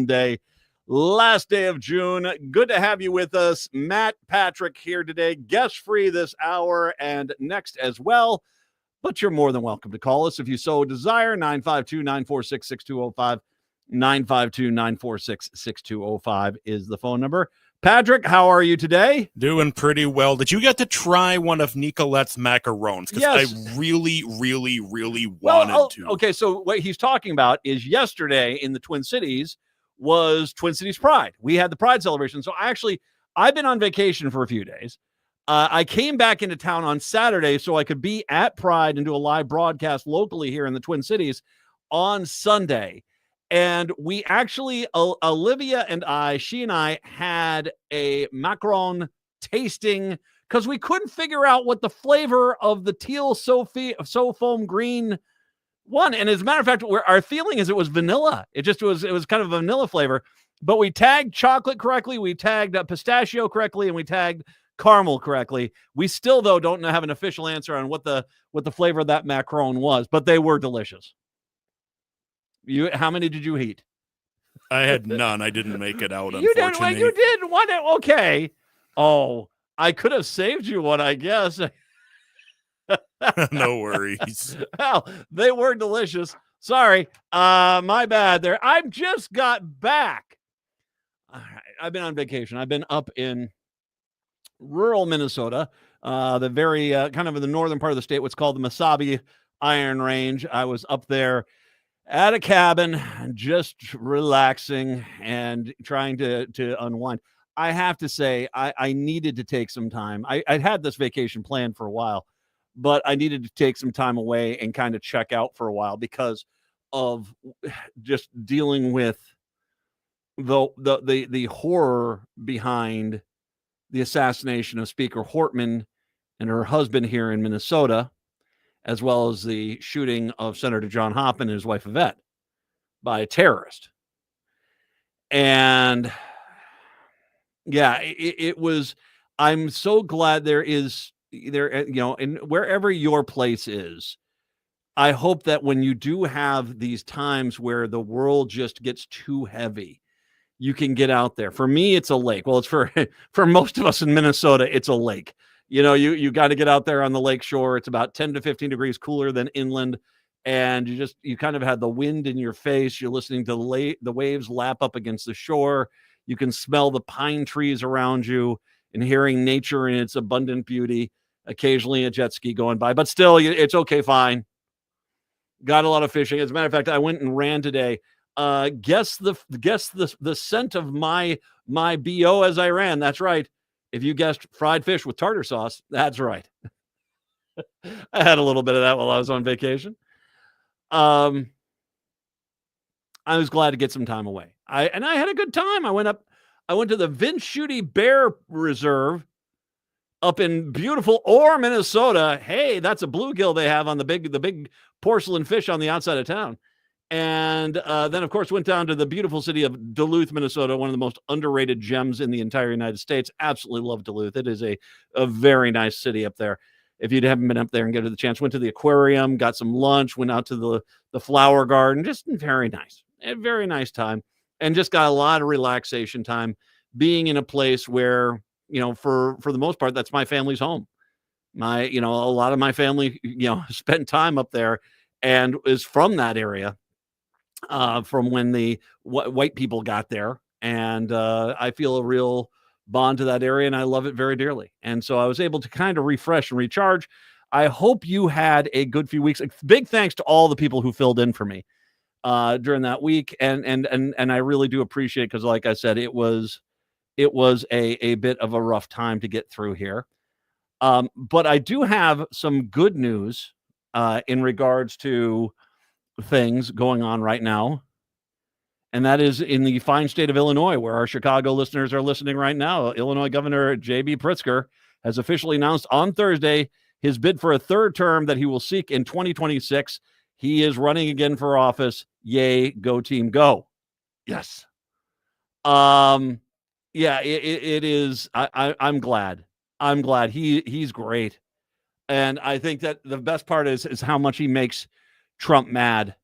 Monday, last day of June. Good to have you with us. Matt Patrick here today, guest free this hour and next as well. But you're more than welcome to call us if you so desire. 952-946-6205. 952-946-6205 is the phone number. Patrick, how are you today? Doing pretty well. Did you get to try one of Nicolette's macarons? Because Yes. I really wanted to. Okay, so what he's talking about is yesterday in the Twin Cities was Twin Cities Pride. We had the Pride celebration. So I've been on vacation for a few days. I came back into town on Saturday so I could be at Pride and do a live broadcast locally here in the Twin Cities on Sunday. And we actually, Olivia and she and I had a macaron tasting because we couldn't figure out what the flavor of the teal so foam green one. And as a matter of fact, our feeling is it was vanilla. It was kind of a vanilla flavor, but we tagged chocolate correctly. We tagged pistachio correctly, and we tagged caramel correctly. We still, though, don't have an official answer on what the flavor of that macaron was, but they were delicious. How many did you eat? I had none. I didn't make it out, You unfortunately. You did one. Okay. Oh, I could have saved you one, I guess. No worries. Well, they were delicious. Sorry. My bad there. I just got back. I've been on vacation. I've been up in rural Minnesota, the very kind of in the northern part of the state, what's called the Mesabi Iron Range. I was up there at a cabin, just relaxing and trying to unwind. I have to say, I needed to take some time. I'd had this vacation planned for a while, but I needed to take some time away and kind of check out for a while because of just dealing with the horror behind the assassination of Speaker Hortman and her husband here in Minnesota, as well as the shooting of Senator John Hoffman and his wife Yvette by a terrorist. And yeah, it was, I'm so glad there, and wherever your place is, I hope that when you do have these times where the world just gets too heavy, you can get out there. For me, it's a lake. Well, it's for most of us in Minnesota, it's a lake. You got to get out there on the lake shore. It's about 10 to 15 degrees cooler than inland. And you kind of had the wind in your face. You're listening to the waves lap up against the shore. You can smell the pine trees around you and hearing nature in its abundant beauty. Occasionally a jet ski going by, but still it's okay. Fine. Got a lot of fishing. As a matter of fact, I went and ran today. Guess the scent of my BO as I ran. That's right. If you guessed fried fish with tartar sauce, that's right. I had a little bit of that while I was on vacation. I was glad to get some time away. I had a good time. I went to the Vince Schutte Bear Reserve up in beautiful Orr, Minnesota. Hey, that's a bluegill they have on the big porcelain fish on the outside of town. And then, of course, went down to the beautiful city of Duluth, Minnesota, one of the most underrated gems in the entire United States. Absolutely love Duluth. It is a very nice city up there. If you haven't been up there and get the chance, went to the aquarium, got some lunch, went out to the flower garden. Just very nice. A very nice time. And just got a lot of relaxation time being in a place where, for the most part, that's my family's home. A lot of my family, spent time up there and is from that area. From when the white people got there. And I feel a real bond to that area, and I love it very dearly. And so I was able to kind of refresh and recharge. I hope you had a good few weeks. Big thanks to all the people who filled in for me during that week. And I really do appreciate it because, like I said, it was a bit of a rough time to get through here. But I do have some good news in regards to things going on right now, and that is in the fine state of Illinois, where our Chicago listeners are listening right now. Illinois Governor J.B. Pritzker has officially announced on Thursday his bid for a third term that he will seek in 2026. He is running again for office. Yay, go team, go. Yes. Yeah, it is. I'm glad. I'm glad he's great. And I think that the best part is how much he makes Trump mad.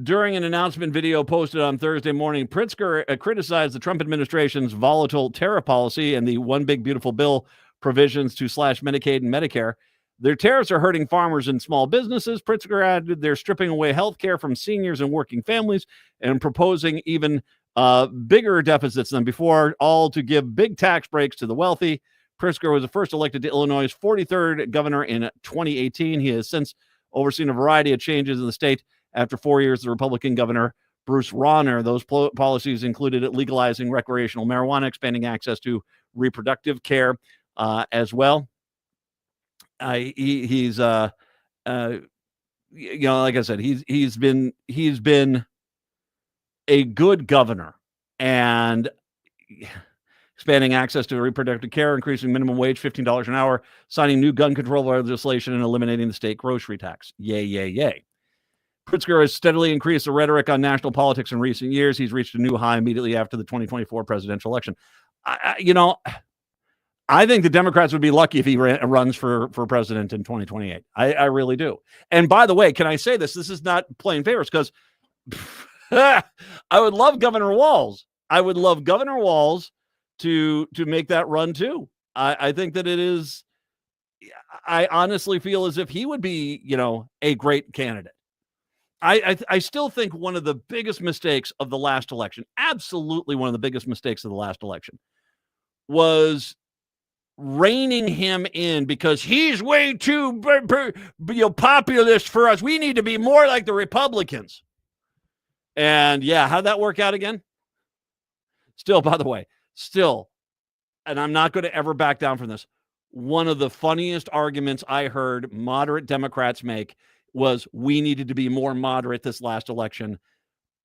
During an announcement video posted on Thursday morning, Pritzker criticized the Trump administration's volatile tariff policy and the one big beautiful bill provisions to slash Medicaid and Medicare. Their tariffs are hurting farmers and small businesses. Pritzker added they're stripping away health care from seniors and working families and proposing even bigger deficits than before, all to give big tax breaks to the wealthy. Pritzker was the first elected to Illinois' 43rd governor in 2018. He has since overseen a variety of changes in the state. After 4 years, the Republican governor, Bruce Rauner, those policies included legalizing recreational marijuana, expanding access to reproductive care as well. He's like I said, he's been a good governor, and expanding access to reproductive care, increasing minimum wage $15 an hour, signing new gun control legislation, and eliminating the state grocery tax. Yay, yay, yay. Pritzker has steadily increased the rhetoric on national politics in recent years. He's reached a new high immediately after the 2024 presidential election. I think the Democrats would be lucky if he runs for president in 2028. I really do. And by the way, can I say this? This is not playing favorites, because I would love Governor Walz. I would love Governor Walz to make that run too. I think that it is. I honestly feel as if he would be, a great candidate. I still think one of the biggest mistakes of the last election, absolutely one of the biggest mistakes of the last election, was reining him in because he's way too populist for us. We need to be more like the Republicans. And yeah, how'd that work out again? Still, by the way, and I'm not going to ever back down from this, one of the funniest arguments I heard moderate Democrats make was we needed to be more moderate this last election.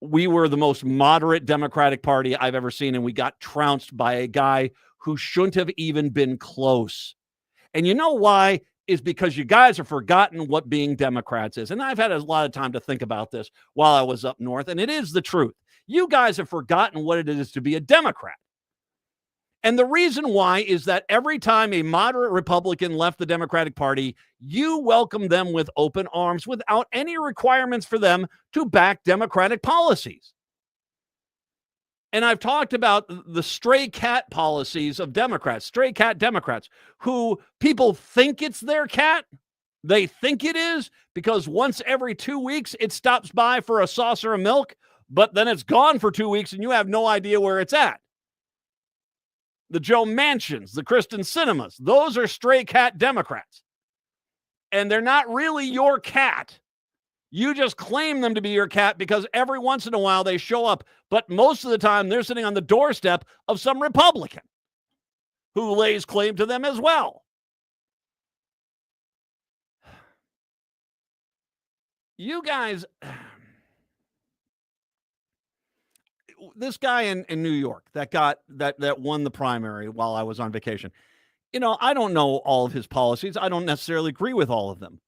We were the most moderate Democratic Party I've ever seen, and we got trounced by a guy who shouldn't have even been close. And you know why? Is because you guys have forgotten what being Democrats is. And I've had a lot of time to think about this while I was up north, and it is the truth. You guys have forgotten what it is to be a Democrat. And the reason why is that every time a moderate Republican left the Democratic Party, you welcomed them with open arms without any requirements for them to back Democratic policies. And I've talked about the stray cat policies of Democrats, stray cat Democrats, who people think it's their cat. They think it is because once every 2 weeks it stops by for a saucer of milk, but then it's gone for 2 weeks and you have no idea where it's at. The Joe Manchins, the Kristen Sinemas, those are stray cat Democrats. And they're not really your cat. You just claim them to be your cat because every once in a while they show up. But most of the time they're sitting on the doorstep of some Republican who lays claim to them as well. You guys, this guy in New York that won the primary while I was on vacation. I don't know all of his policies. I don't necessarily agree with all of them.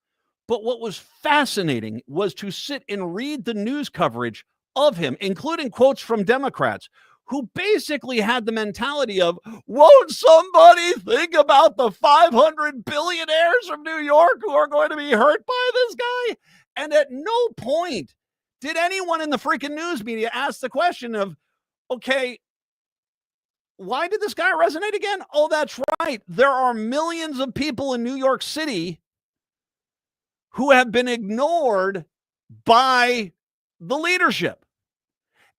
But what was fascinating was to sit and read the news coverage of him, including quotes from Democrats who basically had the mentality of, won't somebody think about the 500 billionaires from New York who are going to be hurt by this guy? And at no point did anyone in the freaking news media ask the question of, okay, why did this guy resonate again? Oh, that's right. There are millions of people in New York City who have been ignored by the leadership.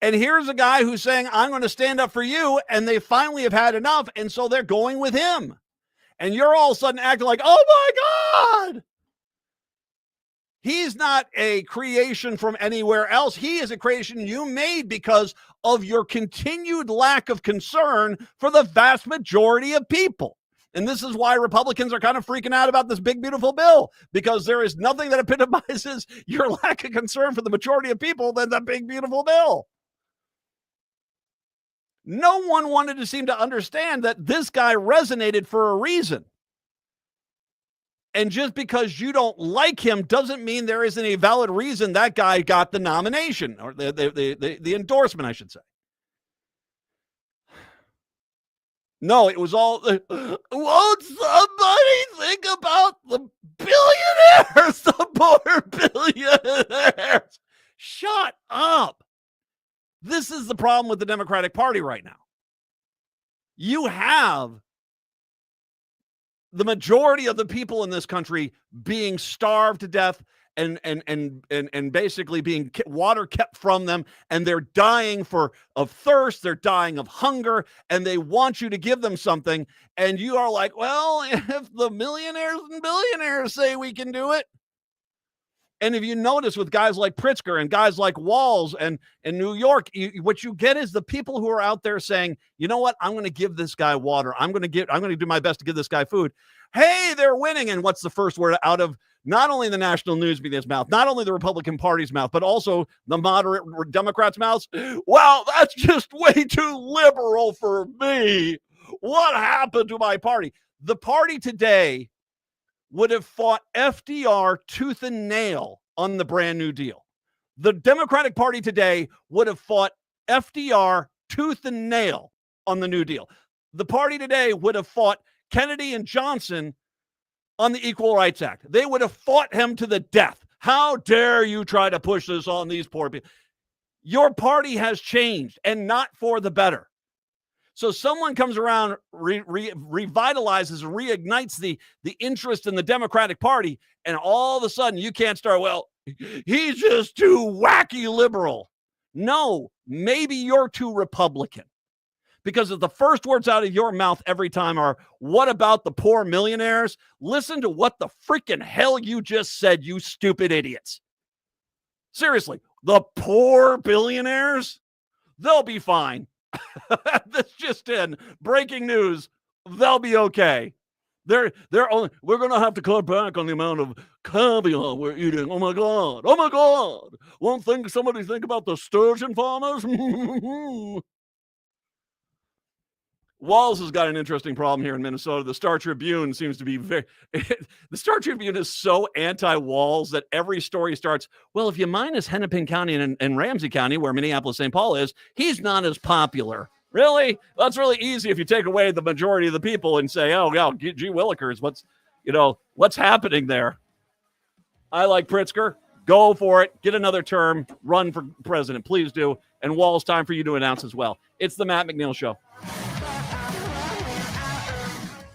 And here's a guy who's saying, I'm going to stand up for you. And they finally have had enough. And so they're going with him. And you're all of a sudden acting like, oh my God. He's not a creation from anywhere else. He is a creation you made because of your continued lack of concern for the vast majority of people. And this is why Republicans are kind of freaking out about this big, beautiful bill, because there is nothing that epitomizes your lack of concern for the majority of people than the big, beautiful bill. No one wanted to seem to understand that this guy resonated for a reason. And just because you don't like him doesn't mean there isn't a valid reason that guy got the nomination or the endorsement, I should say. No, it was all, won't somebody think about the billionaires, the poor billionaires? Shut up. This is the problem with the Democratic Party right now. You have the majority of the people in this country being starved to death and basically being water kept from them, and they're dying of thirst, they're dying of hunger, and they want you to give them something, and you are like, well, if the millionaires and billionaires say we can do it. And if you notice with guys like Pritzker and guys like Walz and in New York, what you get is the people who are out there saying, you know what, I'm going to give this guy water. I'm going to do my best to give this guy food. Hey, they're winning. And what's the first word out of not only the national news media's mouth, not only the Republican Party's mouth, but also the moderate Democrats' mouths? Well, that's just way too liberal for me. What happened to my party? The party today would have fought FDR tooth and nail on the brand new deal. The Democratic Party today would have fought FDR tooth and nail on the New Deal. The party today would have fought Kennedy and Johnson on the Equal Rights Act. They would have fought him to the death. How dare you try to push this on these poor people? Your party has changed, and not for the better. So someone comes around, revitalizes, reignites the interest in the Democratic Party, and all of a sudden you can't start, well, he's just too wacky liberal. No, maybe you're too Republican. Because if the first words out of your mouth every time are, what about the poor millionaires? Listen to what the freaking hell you just said, you stupid idiots. Seriously, the poor billionaires? They'll be fine. This just in. Breaking news. They'll be okay. We're going to have to cut back on the amount of caviar we're eating. Oh my God. Oh my God. Won't somebody think about the sturgeon farmers? Walz has got an interesting problem here in Minnesota. The Star Tribune seems to be the Star Tribune is so anti-Walz that every story starts, well, if you minus Hennepin County and Ramsey County, where Minneapolis-St. Paul is, he's not as popular. Really? That's really easy if you take away the majority of the people and say, oh, yeah, gee willikers, what's happening there? I like Pritzker. Go for it. Get another term. Run for president. Please do. And Walz, time for you to announce as well. It's the Matt McNeil Show.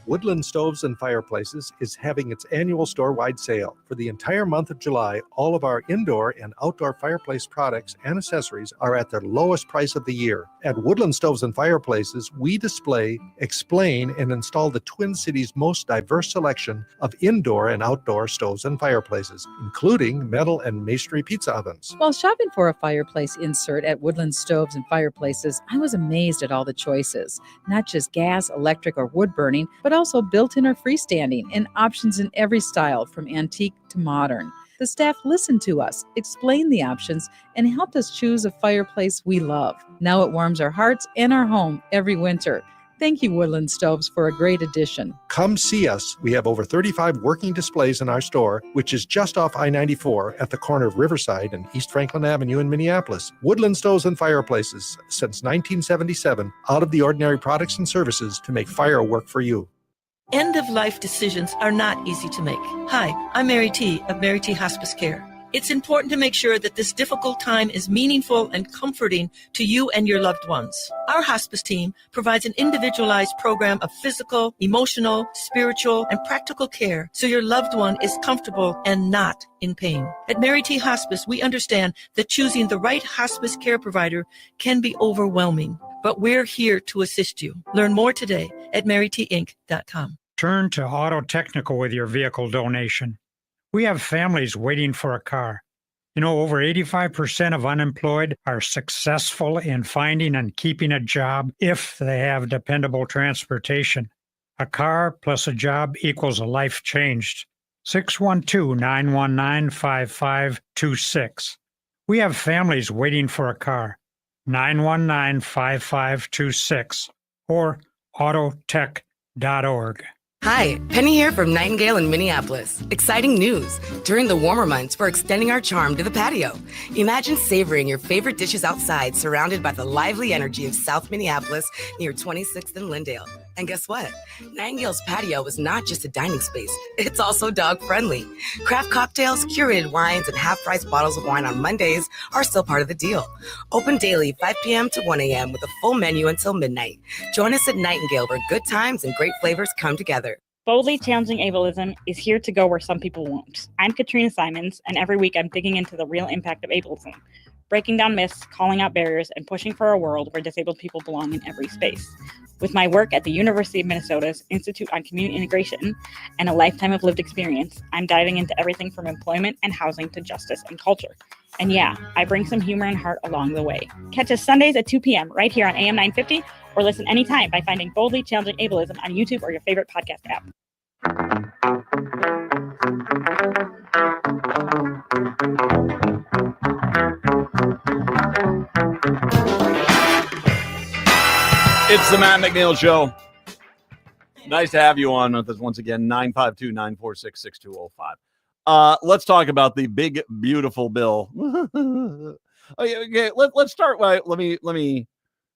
Woodland Stoves and Fireplaces is having its annual store-wide sale. For the entire month of July, all of our indoor and outdoor fireplace products and accessories are at their lowest price of the year. At Woodland Stoves and Fireplaces, we display, explain, and install the Twin Cities' most diverse selection of indoor and outdoor stoves and fireplaces, including metal and masonry pizza ovens. While shopping for a fireplace insert at Woodland Stoves and Fireplaces, I was amazed at all the choices. Not just gas, electric, or wood burning, but also built-in or freestanding, and options in every style from antique to modern. The staff listened to us, explained the options, and helped us choose a fireplace we love. Now it warms our hearts and our home every winter. Thank you, Woodland Stoves, for a great addition. Come see us. We have over 35 working displays in our store, which is just off I-94 at the corner of Riverside and East Franklin Avenue in Minneapolis. Woodland Stoves and Fireplaces, since 1977, out of the ordinary products and services to make fire work for you. End-of-life decisions are not easy to make. Hi, I'm Mary T. of Mary T. Hospice Care. It's important to make sure that this difficult time is meaningful and comforting to you and your loved ones. Our hospice team provides an individualized program of physical, emotional, spiritual, and practical care so your loved one is comfortable and not in pain. At Mary T. Hospice, we understand that choosing the right hospice care provider can be overwhelming, but we're here to assist you. Learn more today at marytinc.com. Turn to Auto Technical with your vehicle donation. We have families waiting for a car. Over 85% of unemployed are successful in finding and keeping a job if they have dependable transportation. A car plus a job equals a life changed. 612-919-5526. We have families waiting for a car. 919-5526 or autotech.org. Hi, Penny here from Nightingale in Minneapolis. Exciting news! During the warmer months, we're extending our charm to the patio. Imagine savoring your favorite dishes outside, surrounded by the lively energy of South Minneapolis near 26th and Lindale. And guess what? Nightingale's patio is not just a dining space, it's also dog friendly. Craft cocktails, curated wines, and half price bottles of wine on Mondays are still part of the deal. Open daily 5 p.m. to 1 a.m. with a full menu until midnight. Join us at Nightingale where good times and great flavors come together. Boldly challenging ableism is here to go where some people won't. I'm Katrina Simons, and every week I'm digging into the real impact of ableism, breaking down myths, calling out barriers, and pushing for a world where disabled people belong in every space. With my work at the University of Minnesota's Institute on Community Integration and a lifetime of lived experience, I'm diving into everything from employment and housing to justice and culture. And yeah, I bring some humor and heart along the way. Catch us Sundays at 2 p.m. right here on AM 950, or listen anytime by finding Boldly Challenging Ableism on YouTube or your favorite podcast app. It's the Matt McNeil Show. Nice to have you on with us once again, 952-946-6205. Let's talk about the big, beautiful bill. Okay, let's start by, let me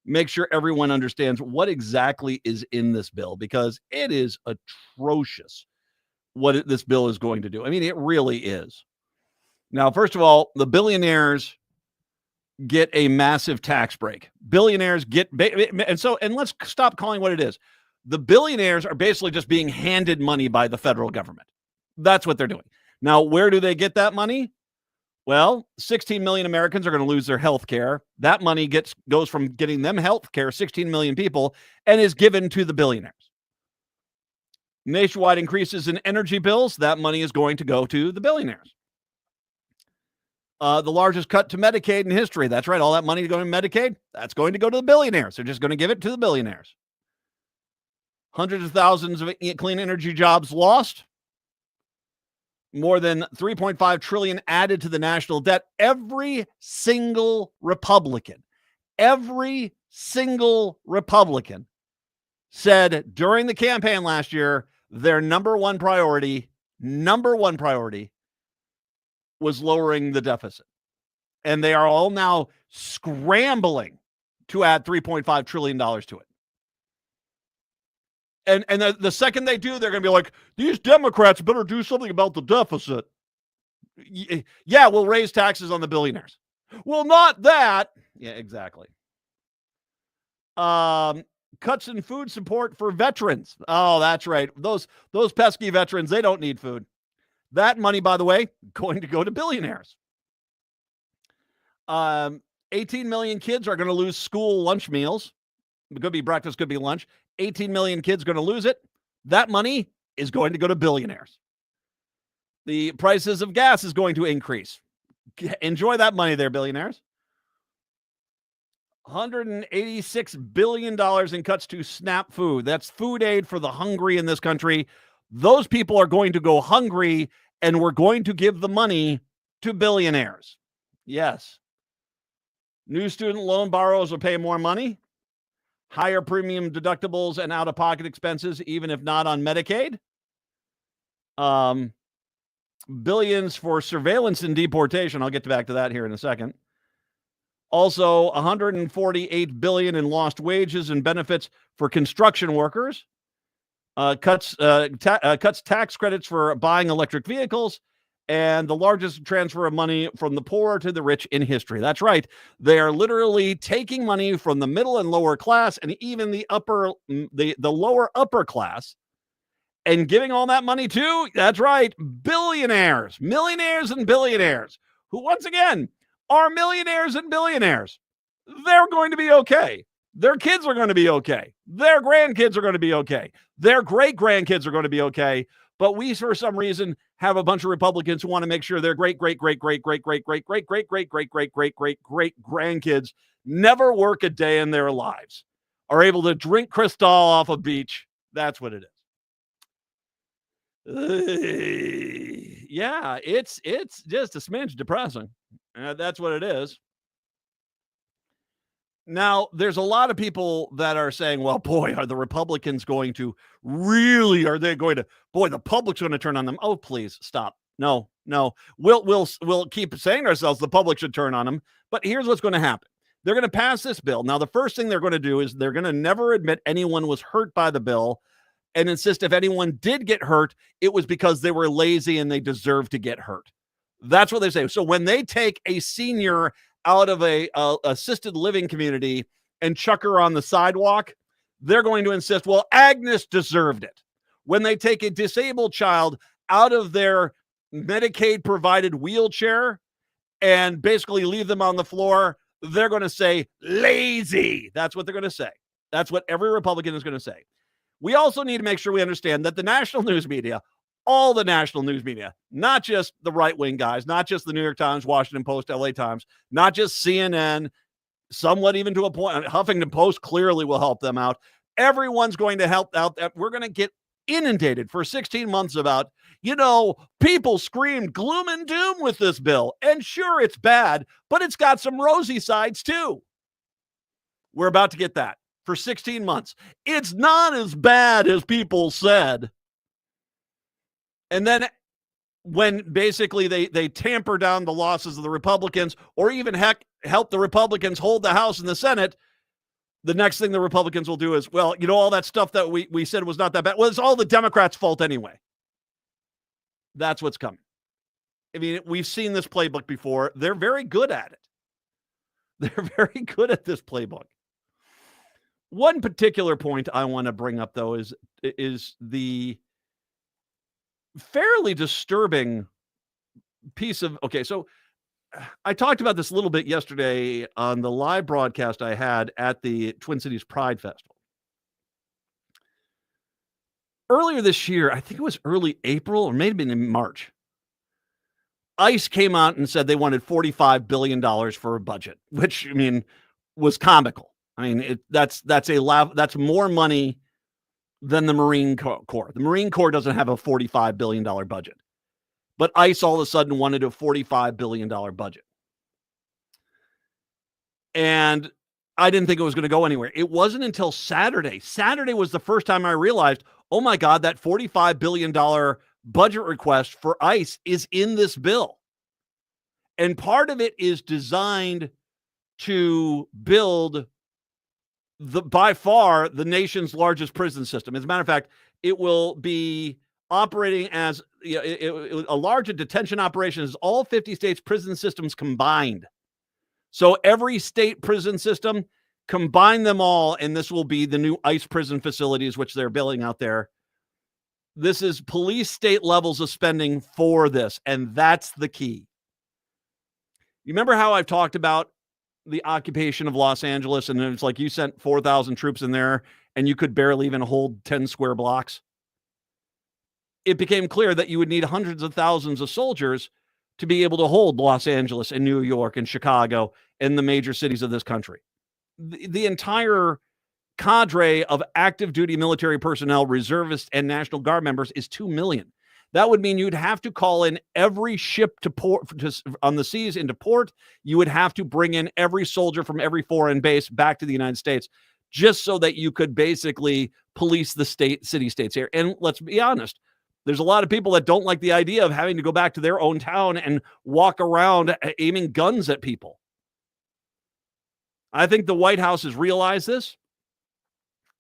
make sure everyone understands what exactly is in this bill, because it is atrocious what this bill is going to do. I mean, it really is. Now, first of all, the billionaires get a massive tax break. Billionaires get, and let's stop calling what it is. The billionaires are basically just being handed money by the federal government. That's what they're doing. Now, where do they get that money? Well, 16 million Americans are going to lose their health care. That money goes from getting them health care, 16 million people, and is given to the billionaires. Nationwide increases in energy bills, that money is going to go to the billionaires. The largest cut to Medicaid in history. That's right. All that money going to Medicaid, that's going to go to the billionaires. They're just going to give it to the billionaires. Hundreds of thousands of clean energy jobs lost. More than $3.5 trillion added to the national debt. Every single Republican said during the campaign last year, their number one priority was lowering the deficit. And they are all now scrambling to add $3.5 trillion to it. And the second they do, they're going to be like, these Democrats better do something about the deficit. Yeah, we'll raise taxes on the billionaires. Well, not that. Yeah, exactly. Cuts in food support for veterans. Oh, that's right. Those pesky veterans, they don't need food. That money, by the way, going to go to billionaires. 18 million kids are going to lose school lunch meals. It could be breakfast, could be lunch. 18 million kids going to lose it. That money is going to go to billionaires. The prices of gas is going to increase. Enjoy that money there, billionaires. $186 billion in cuts to SNAP food. That's food aid for the hungry in this country. Those people are going to go hungry, and we're going to give the money to billionaires. Yes. New student loan borrowers will pay more money. Higher premium deductibles and out-of-pocket expenses, even if not on Medicaid. Billions for surveillance and deportation. I'll get back to that here in a second. Also, $148 billion in lost wages and benefits for construction workers. Cuts tax credits for buying electric vehicles, and the largest transfer of money from the poor to the rich in history. That's right. They are literally taking money from the middle and lower class, and even the lower upper class, and giving all that money to, that's right, billionaires, millionaires and billionaires, who once again are millionaires and billionaires. They're going to be okay. Their kids are going to be okay. Their grandkids are going to be okay. Their great-grandkids are going to be okay. But we, for some reason, have a bunch of Republicans who want to make sure their great-great-great-great-great-great-great-great-great-great-great-grandkids never work a day in their lives, are able to drink Cristal off a beach. That's what it is. Yeah, it's just a smidge depressing. That's what it is. Now, there's a lot of people that are saying, well, boy, are the Republicans going to really, are they going to, boy, the public's going to turn on them. Oh, please stop. No. We'll keep saying to ourselves the public should turn on them. But here's what's going to happen. They're going to pass this bill. Now, the first thing they're going to do is they're going to never admit anyone was hurt by the bill and insist if anyone did get hurt, it was because they were lazy and they deserved to get hurt. That's what they say. So when they take a senior out of a assisted living community and chuck her on the sidewalk, they're going to insist, well, Agnes deserved it. When they take a disabled child out of their Medicaid-provided wheelchair and basically leave them on the floor, they're going to say, lazy. That's what they're going to say. That's what every Republican is going to say. We also need to make sure we understand that the national news media, all the national news media, not just the right-wing guys, not just the New York Times, Washington Post, LA Times, not just CNN, somewhat even to a point, Huffington Post clearly will help them out. Everyone's going to help out. We're going to get inundated for 16 months about, people screamed gloom and doom with this bill. And sure, it's bad, but it's got some rosy sides too. We're about to get that for 16 months. It's not as bad as people said. And then when basically they tamper down the losses of the Republicans, or even help the Republicans hold the House and the Senate, the next thing the Republicans will do is, well, all that stuff that we said was not that bad. Well, it's all the Democrats' fault anyway. That's what's coming. I mean, we've seen this playbook before. They're very good at it. They're very good at this playbook. One particular point I want to bring up, though, is the fairly disturbing piece of, okay, so I talked about this a little bit yesterday on the live broadcast I had at the Twin Cities Pride Festival. Earlier this year, I think it was early April or maybe in March, ICE came out and said they wanted $45 billion for a budget, which, was comical. That's more money than the Marine Corps. The Marine Corps doesn't have a $45 billion budget. But ICE all of a sudden wanted a $45 billion budget. And I didn't think it was going to go anywhere. It wasn't until Saturday. Saturday was the first time I realized, oh my God, that $45 billion budget request for ICE is in this bill. And part of it is designed to build by far the nation's largest prison system. As a matter of fact, it will be operating as a large detention operation as all 50 states prison systems combined. So every state prison system, combine them all, and this will be the new ICE prison facilities, which they're building out there. This is police state levels of spending for this, and that's the key. You remember how I've talked about the occupation of Los Angeles, and it's like you sent 4,000 troops in there, and you could barely even hold 10 square blocks? It became clear that you would need hundreds of thousands of soldiers to be able to hold Los Angeles and New York and Chicago and the major cities of this country. The entire cadre of active duty military personnel, reservists, and National Guard members is 2 million. That would mean you'd have to call in every ship to port on the seas into port. You would have to bring in every soldier from every foreign base back to the United States just so that you could basically police the city-states here. And let's be honest, there's a lot of people that don't like the idea of having to go back to their own town and walk around aiming guns at people. I think the White House has realized this.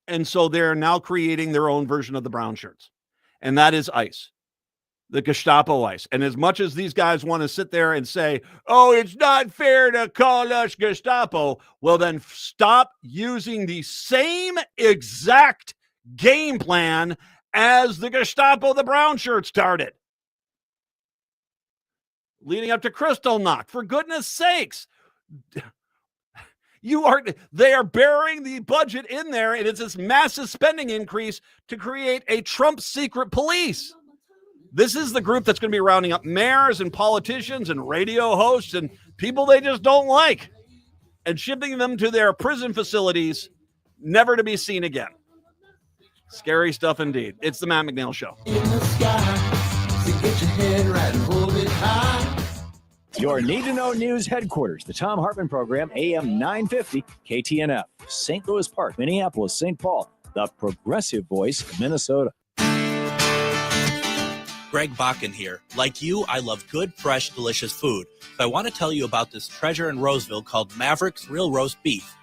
And so they're now creating their own version of the brown shirts. And that is ICE, the Gestapo ICE. And as much as these guys want to sit there and say, oh, it's not fair to call us Gestapo, well, then stop using the same exact game plan as the Gestapo, the brown shirt, started. Leading up to Kristallnacht, for goodness sakes. They are burying the budget in there, and it's this massive spending increase to create a Trump secret police. This is the group that's going to be rounding up mayors and politicians and radio hosts and people they just don't like and shipping them to their prison facilities, never to be seen again. Scary stuff indeed. It's the Matt McNeil Show. In the sky, so get your head right and hold it high. Your Need to Know News headquarters, the Tom Hartman Program, AM 950, KTNF, St. Louis Park, Minneapolis, St. Paul, the progressive voice of Minnesota. Greg Bakken here. Like you, I love good, fresh, delicious food. So I want to tell you about this treasure in Roseville called Maverick's Real Roast Beef.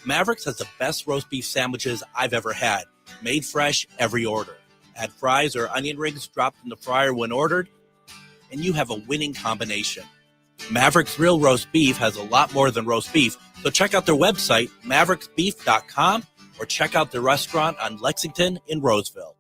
Maverick's has the best roast beef sandwiches I've ever had. Made fresh every order. Add fries or onion rings dropped in the fryer when ordered, and you have a winning combination. Maverick's Real Roast Beef has a lot more than roast beef, so check out their website, mavericksbeef.com, or check out their restaurant on Lexington in Roseville.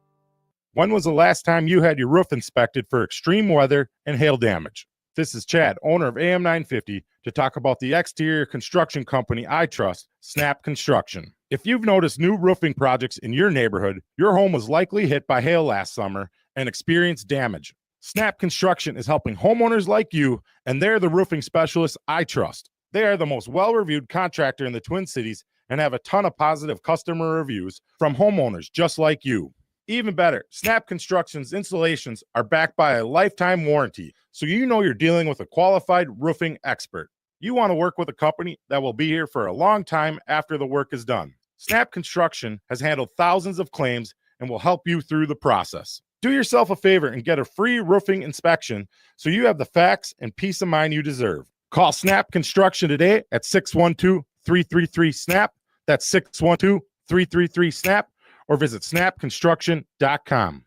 When was the last time you had your roof inspected for extreme weather and hail damage? This is Chad, owner of AM 950, to talk about the exterior construction company I trust, Snap Construction. If you've noticed new roofing projects in your neighborhood, your home was likely hit by hail last summer and experienced damage. Snap Construction is helping homeowners like you, and they're the roofing specialists I trust. They are the most well-reviewed contractor in the Twin Cities and have a ton of positive customer reviews from homeowners just like you. Even better, Snap Construction's installations are backed by a lifetime warranty, so you know you're dealing with a qualified roofing expert. You want to work with a company that will be here for a long time after the work is done. Snap Construction has handled thousands of claims and will help you through the process. Do yourself a favor and get a free roofing inspection so you have the facts and peace of mind you deserve. Call Snap Construction today at 612-333-SNAP. That's 612-333-SNAP. Or visit snapconstruction.com.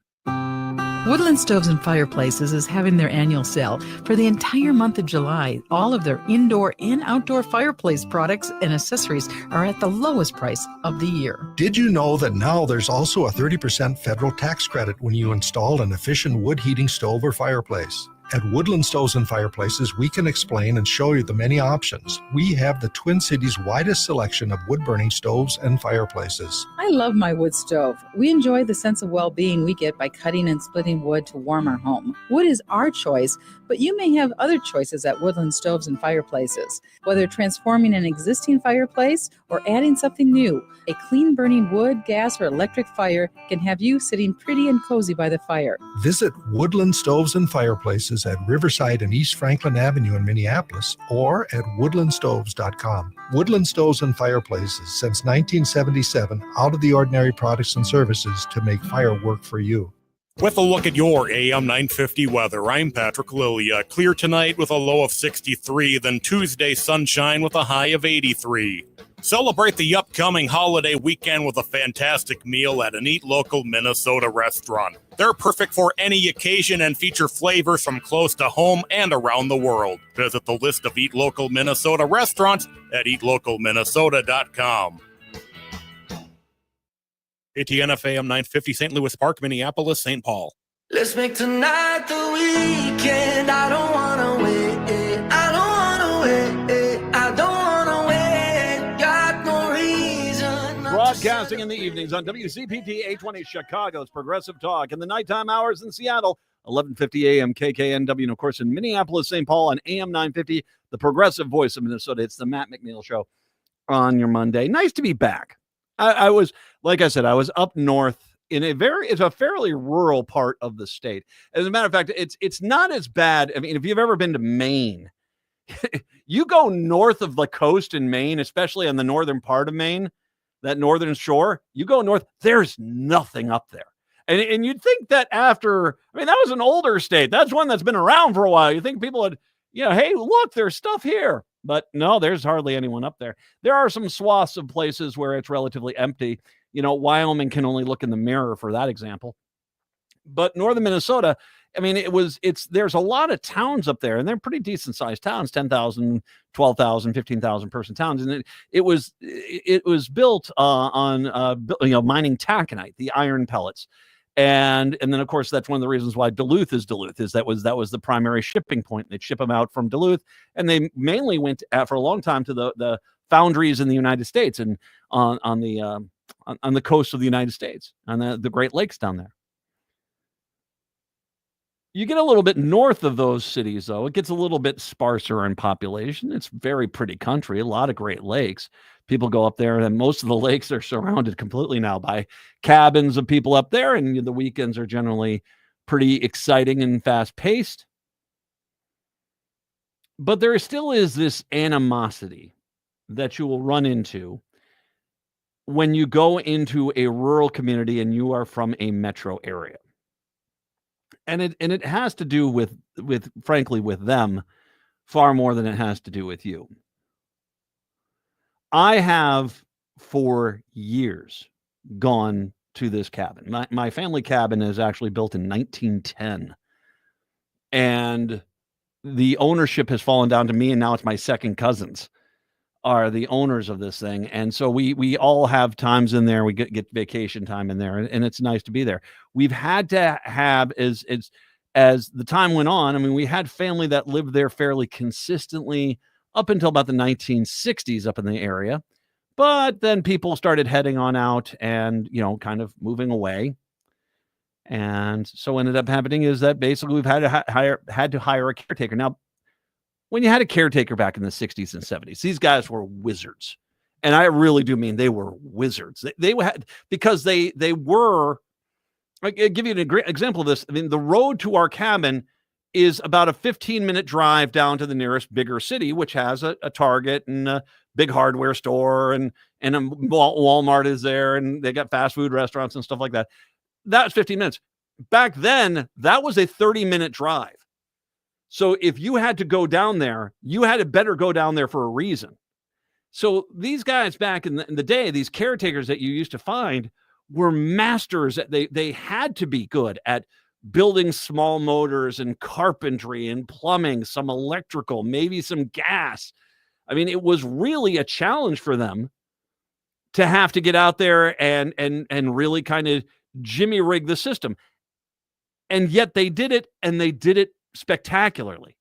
Woodland Stoves and Fireplaces is having their annual sale for the entire month of July. All of their indoor and outdoor fireplace products and accessories are at the lowest price of the year. Did you know that now there's also a 30% federal tax credit when you install an efficient wood heating stove or fireplace? At Woodland Stoves and Fireplaces, we can explain and show you the many options. We have the Twin Cities' widest selection of wood-burning stoves and fireplaces. I love my wood stove. We enjoy the sense of well-being we get by cutting and splitting wood to warm our home. Wood is our choice, but you may have other choices at Woodland Stoves and Fireplaces. Whether transforming an existing fireplace or adding something new, a clean-burning wood, gas, or electric fire can have you sitting pretty and cozy by the fire. Visit Woodland Stoves and Fireplaces at Riverside and East Franklin Avenue in Minneapolis or at woodlandstoves.com. Woodland Stoves and Fireplaces, since 1977, out of the ordinary products and services to make fire work for you. With a look at your AM 950 weather, I'm Patrick Lilia. Clear tonight with a low of 63, then Tuesday sunshine with a high of 83. Celebrate the upcoming holiday weekend with a fantastic meal at an Eat Local Minnesota restaurant. They're perfect for any occasion and feature flavors from close to home and around the world. Visit the list of Eat Local Minnesota restaurants at eatlocalminnesota.com. ATNF AM 950, St. Louis Park, Minneapolis, St. Paul. Let's make tonight the weekend. I don't wanna wait. I don't wanna wait. I don't wanna wait. Got no reason. Broadcasting in the evenings on WCPT 820 Chicago's Progressive Talk. In the nighttime hours in Seattle, 1150 AM KKNW. And of course in Minneapolis, St. Paul on AM 950, the Progressive Voice of Minnesota. It's the Matt McNeil Show on your Monday. Nice to be back. I was, like I said, I was up north in it's a fairly rural part of the state. As a matter of fact, it's not as bad. I mean, if you've ever been to Maine, you go north of the coast in Maine, especially on the northern part of Maine, that northern shore, you go north, there's nothing up there. And you'd think that after, I mean, that was an older state. That's one that's been around for a while. You think people would, hey, look, there's stuff here. But no, there's hardly anyone up there. There are some swaths of places where it's relatively empty. Wyoming can only look in the mirror for that example. But northern Minnesota, I mean, there's a lot of towns up there, and they're pretty decent sized towns, 10,000, 12,000, 15,000 person towns. And it was built on mining taconite, the iron pellets. And then, of course, that's one of the reasons why Duluth is that was the primary shipping point. They'd ship them out from Duluth, and they mainly went for a long time to the foundries in the United States and on the coast of the United States, on the Great Lakes down there. You get a little bit north of those cities, though, it gets a little bit sparser in population. It's very pretty country, a lot of Great Lakes. People go up there, and most of the lakes are surrounded completely now by cabins of people up there, and the weekends are generally pretty exciting and fast-paced. But there still is this animosity that you will run into when you go into a rural community and you are from a metro area. And it has to do with frankly with them far more than it has to do with you. I have for years gone to this cabin. My family cabin is actually built in 1910. And the ownership has fallen down to me, and now it's my second cousins are the owners of this thing. And so we all have times in there. We get vacation time in there, and it's nice to be there. We've had to have as the time went on. I mean, we had family that lived there fairly consistently up until about the 1960s up in the area. But then people started heading on out and, kind of moving away. And so what ended up happening is that basically we've had to hire a caretaker. Now, when you had a caretaker back in the 60s and 70s, these guys were wizards. And I really do mean they were wizards. They had, because they were, I'll give you a great example of this. I mean, the road to our cabin is about a 15-minute drive down to the nearest bigger city, which has a Target and a big hardware store, and a Walmart is there, and they got fast food restaurants and stuff like that. That was 15 minutes. Back then, that was a 30-minute drive. So if you had to go down there, you had to better go down there for a reason. So these guys back in the day, these caretakers that you used to find were masters. They had to be good at building small motors and carpentry and plumbing, some electrical, maybe some gas. I mean, it was really a challenge for them to have to get out there and really kind of jimmy rig the system. And yet they did it, and they did it spectacularly.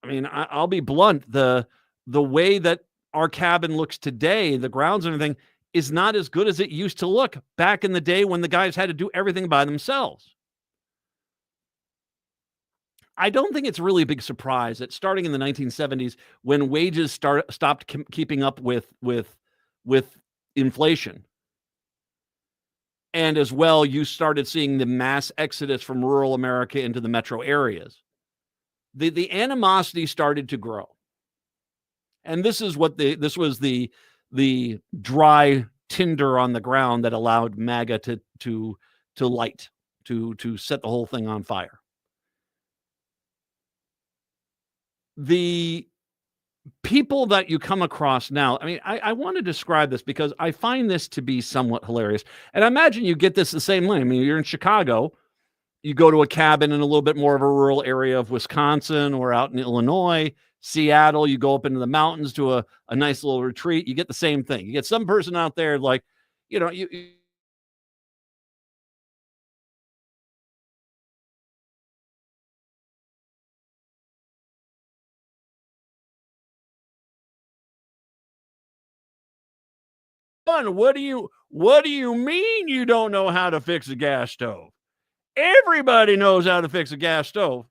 I mean, I'll be blunt. The way that our cabin looks today, the grounds and everything, is not as good as it used to look back in the day when the guys had to do everything by themselves. I don't think it's really a big surprise that starting in the 1970s, when wages stopped keeping up with inflation, and as well, you started seeing the mass exodus from rural America into the metro areas. The animosity started to grow. And this is what this was the dry tinder on the ground that allowed MAGA to light, to set the whole thing on fire. The people that you come across now, I mean, I want to describe this because I find this to be somewhat hilarious. And I imagine you get this the same way. I mean, you're in Chicago, you go to a cabin in a little bit more of a rural area of Wisconsin or out in Illinois, Seattle, you go up into the mountains to a nice little retreat, you get the same thing. You get some person out there like, what do you mean you don't know how to fix a gas stove? Everybody knows how to fix a gas stove.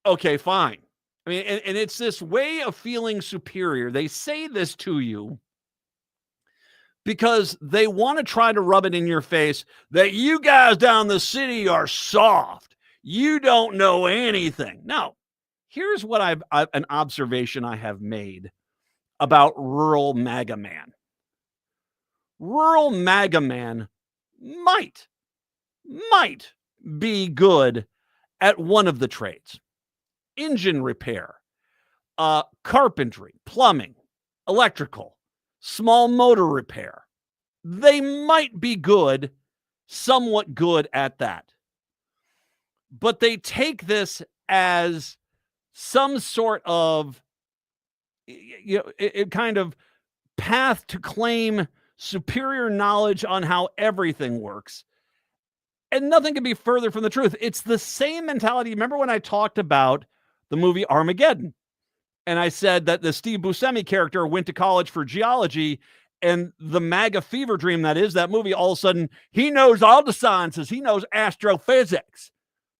Okay, fine. I mean, and it's this way of feeling superior. They say this to you because they want to try to rub it in your face that you guys down the city are soft. You don't know anything. Now, here's what I've an observation I have made about rural MAGA man. Rural MAGA man might be good at one of the trades: engine repair, carpentry, plumbing, electrical, small motor repair. They might be good, somewhat good at that. But they take this as some sort of, it kind of path to claim superior knowledge on how everything works. And nothing can be further from the truth. It's the same mentality. Remember when I talked about the movie Armageddon? And I said that the Steve Buscemi character went to college for geology, and the MAGA fever dream that is that movie, all of a sudden, he knows all the sciences. He knows astrophysics.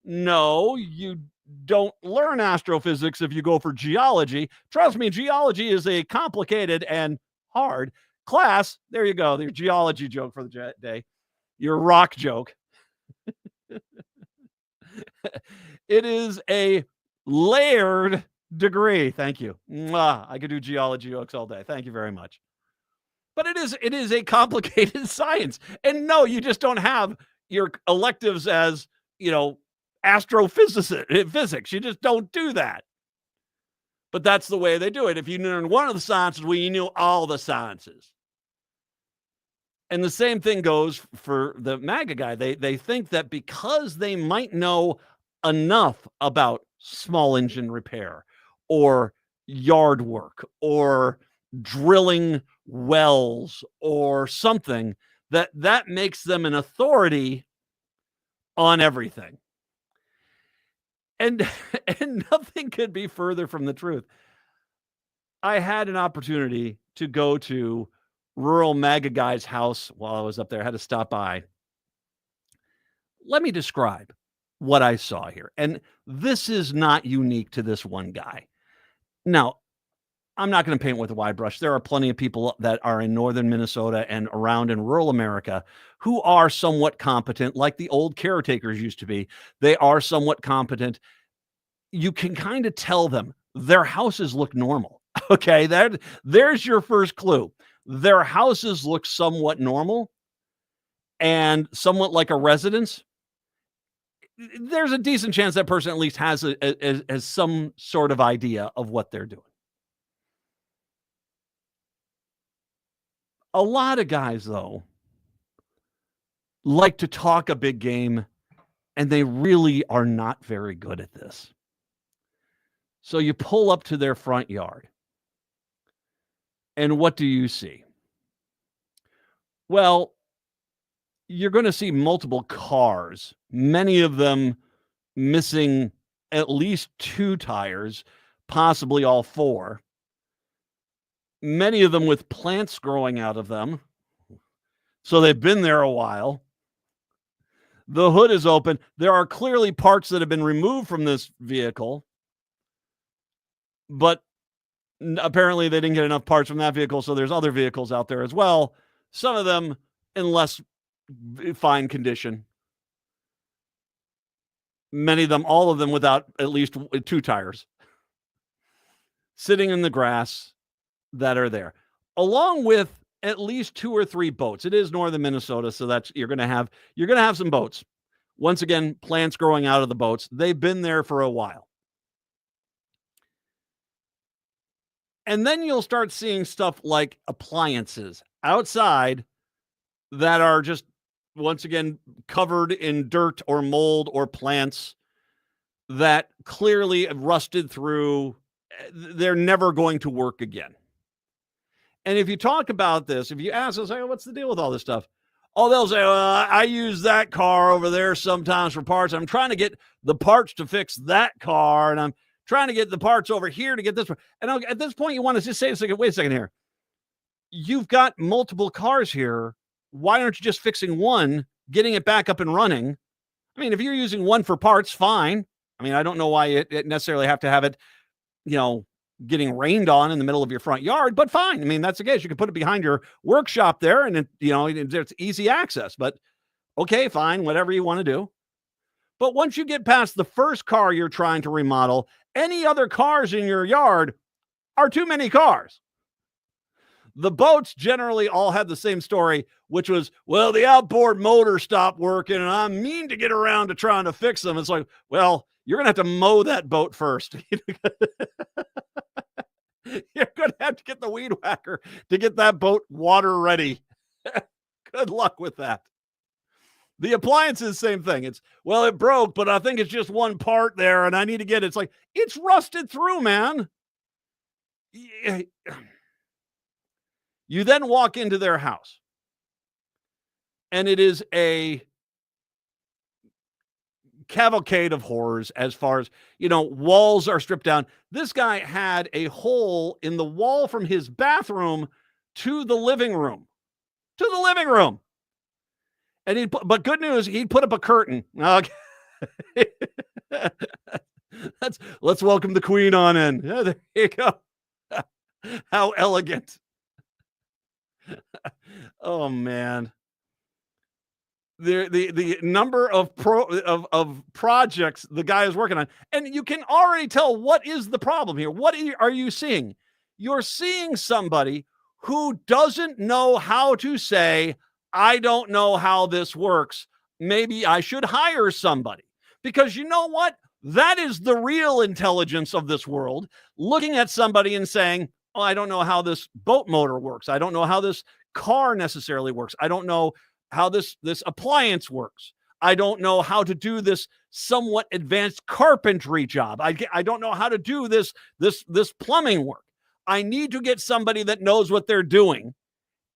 No, you don't learn astrophysics if you go for geology. Trust me, geology is a complicated and hard class. There you go. Your geology joke for the day. Your rock joke. It is a layered degree. Thank you. Mwah. I could do geology jokes all day. Thank you very much. But it is a complicated science. And no, you just don't have your electives as, astrophysics. You just don't do that. But that's the way they do it. If you learn one of the sciences, well, you knew all the sciences. And the same thing goes for the MAGA guy. They think that because they might know enough about small engine repair or yard work or drilling wells or something, that makes them an authority on everything. And nothing could be further from the truth. I had an opportunity to go to rural MAGA guy's house while I was up there. I had to stop by. Let me describe what I saw here. And this is not unique to this one guy. Now, I'm not going to paint with a wide brush. There are plenty of people that are in northern Minnesota and around in rural America who are somewhat competent, like the old caretakers used to be. They are somewhat competent. You can kind of tell them their houses look normal. Okay, there's your first clue. Their houses look somewhat normal and somewhat like a residence. There's a decent chance that person at least has some sort of idea of what they're doing. A lot of guys, though, like to talk a big game, and they really are not very good at this. So you pull up to their front yard, and what do you see? Well, you're going to see multiple cars, many of them missing at least 2 tires, possibly all 4. Many of them with plants growing out of them. So they've been there a while. The hood is open. There are clearly parts that have been removed from this vehicle, but apparently they didn't get enough parts from that vehicle, so there's other vehicles out there as well. Some of them in less fine condition. Many of them, all of them without at least 2 tires. Sitting in the grass that are there, along with at least 2 or 3 boats. It is northern Minnesota, so that's you're going to have some boats. Once again, plants growing out of the boats. They've been there for a while. And then you'll start seeing stuff like appliances outside that are just, once again, covered in dirt or mold or plants that clearly rusted through. They're never going to work again. And if you talk about this, if you ask us, hey, what's the deal with all this stuff? Oh, they'll say, well, I use that car over there sometimes for parts. I'm trying to get the parts to fix that car, and I'm trying to get the parts over here to get this one. And at this point, you want to just say, wait a second here. You've got multiple cars here. Why aren't you just fixing one, getting it back up and running? I mean, if you're using one for parts, fine. I mean, I don't know why it necessarily have to have it, getting rained on in the middle of your front yard, but fine. I mean, that's the case. You can put it behind your workshop there and it's easy access, but okay, fine, whatever you want to do. But once you get past the first car you're trying to remodel, any other cars in your yard are too many cars. The boats generally all had the same story, which was, well, the outboard motor stopped working and I mean to get around to trying to fix them. It's like, well, you're going to have to mow that boat first. You're going to have to get the weed whacker to get that boat water ready. Good luck with that. The appliances, same thing. It's, well, it broke, but I think it's just one part there and I need to get it. It's like, it's rusted through, man. You then walk into their house and it is a cavalcade of horrors as far as, walls are stripped down. This guy had a hole in the wall from his bathroom to the living room. And but good news, he put up a curtain. Okay. Let's welcome the queen on in. Yeah, there you go. How elegant. Oh man. The number of projects the guy is working on, and you can already tell what is the problem here. What are you seeing? You're seeing somebody who doesn't know how to say, I don't know how this works. maybe I should hire somebody. Because you know what? That is the real intelligence of this world. Looking at somebody and saying, oh, I don't know how this boat motor works. I don't know how this car necessarily works. I don't know how this appliance works. I don't know how to do this somewhat advanced carpentry job. I don't know how to do this plumbing work. I need to get somebody that knows what they're doing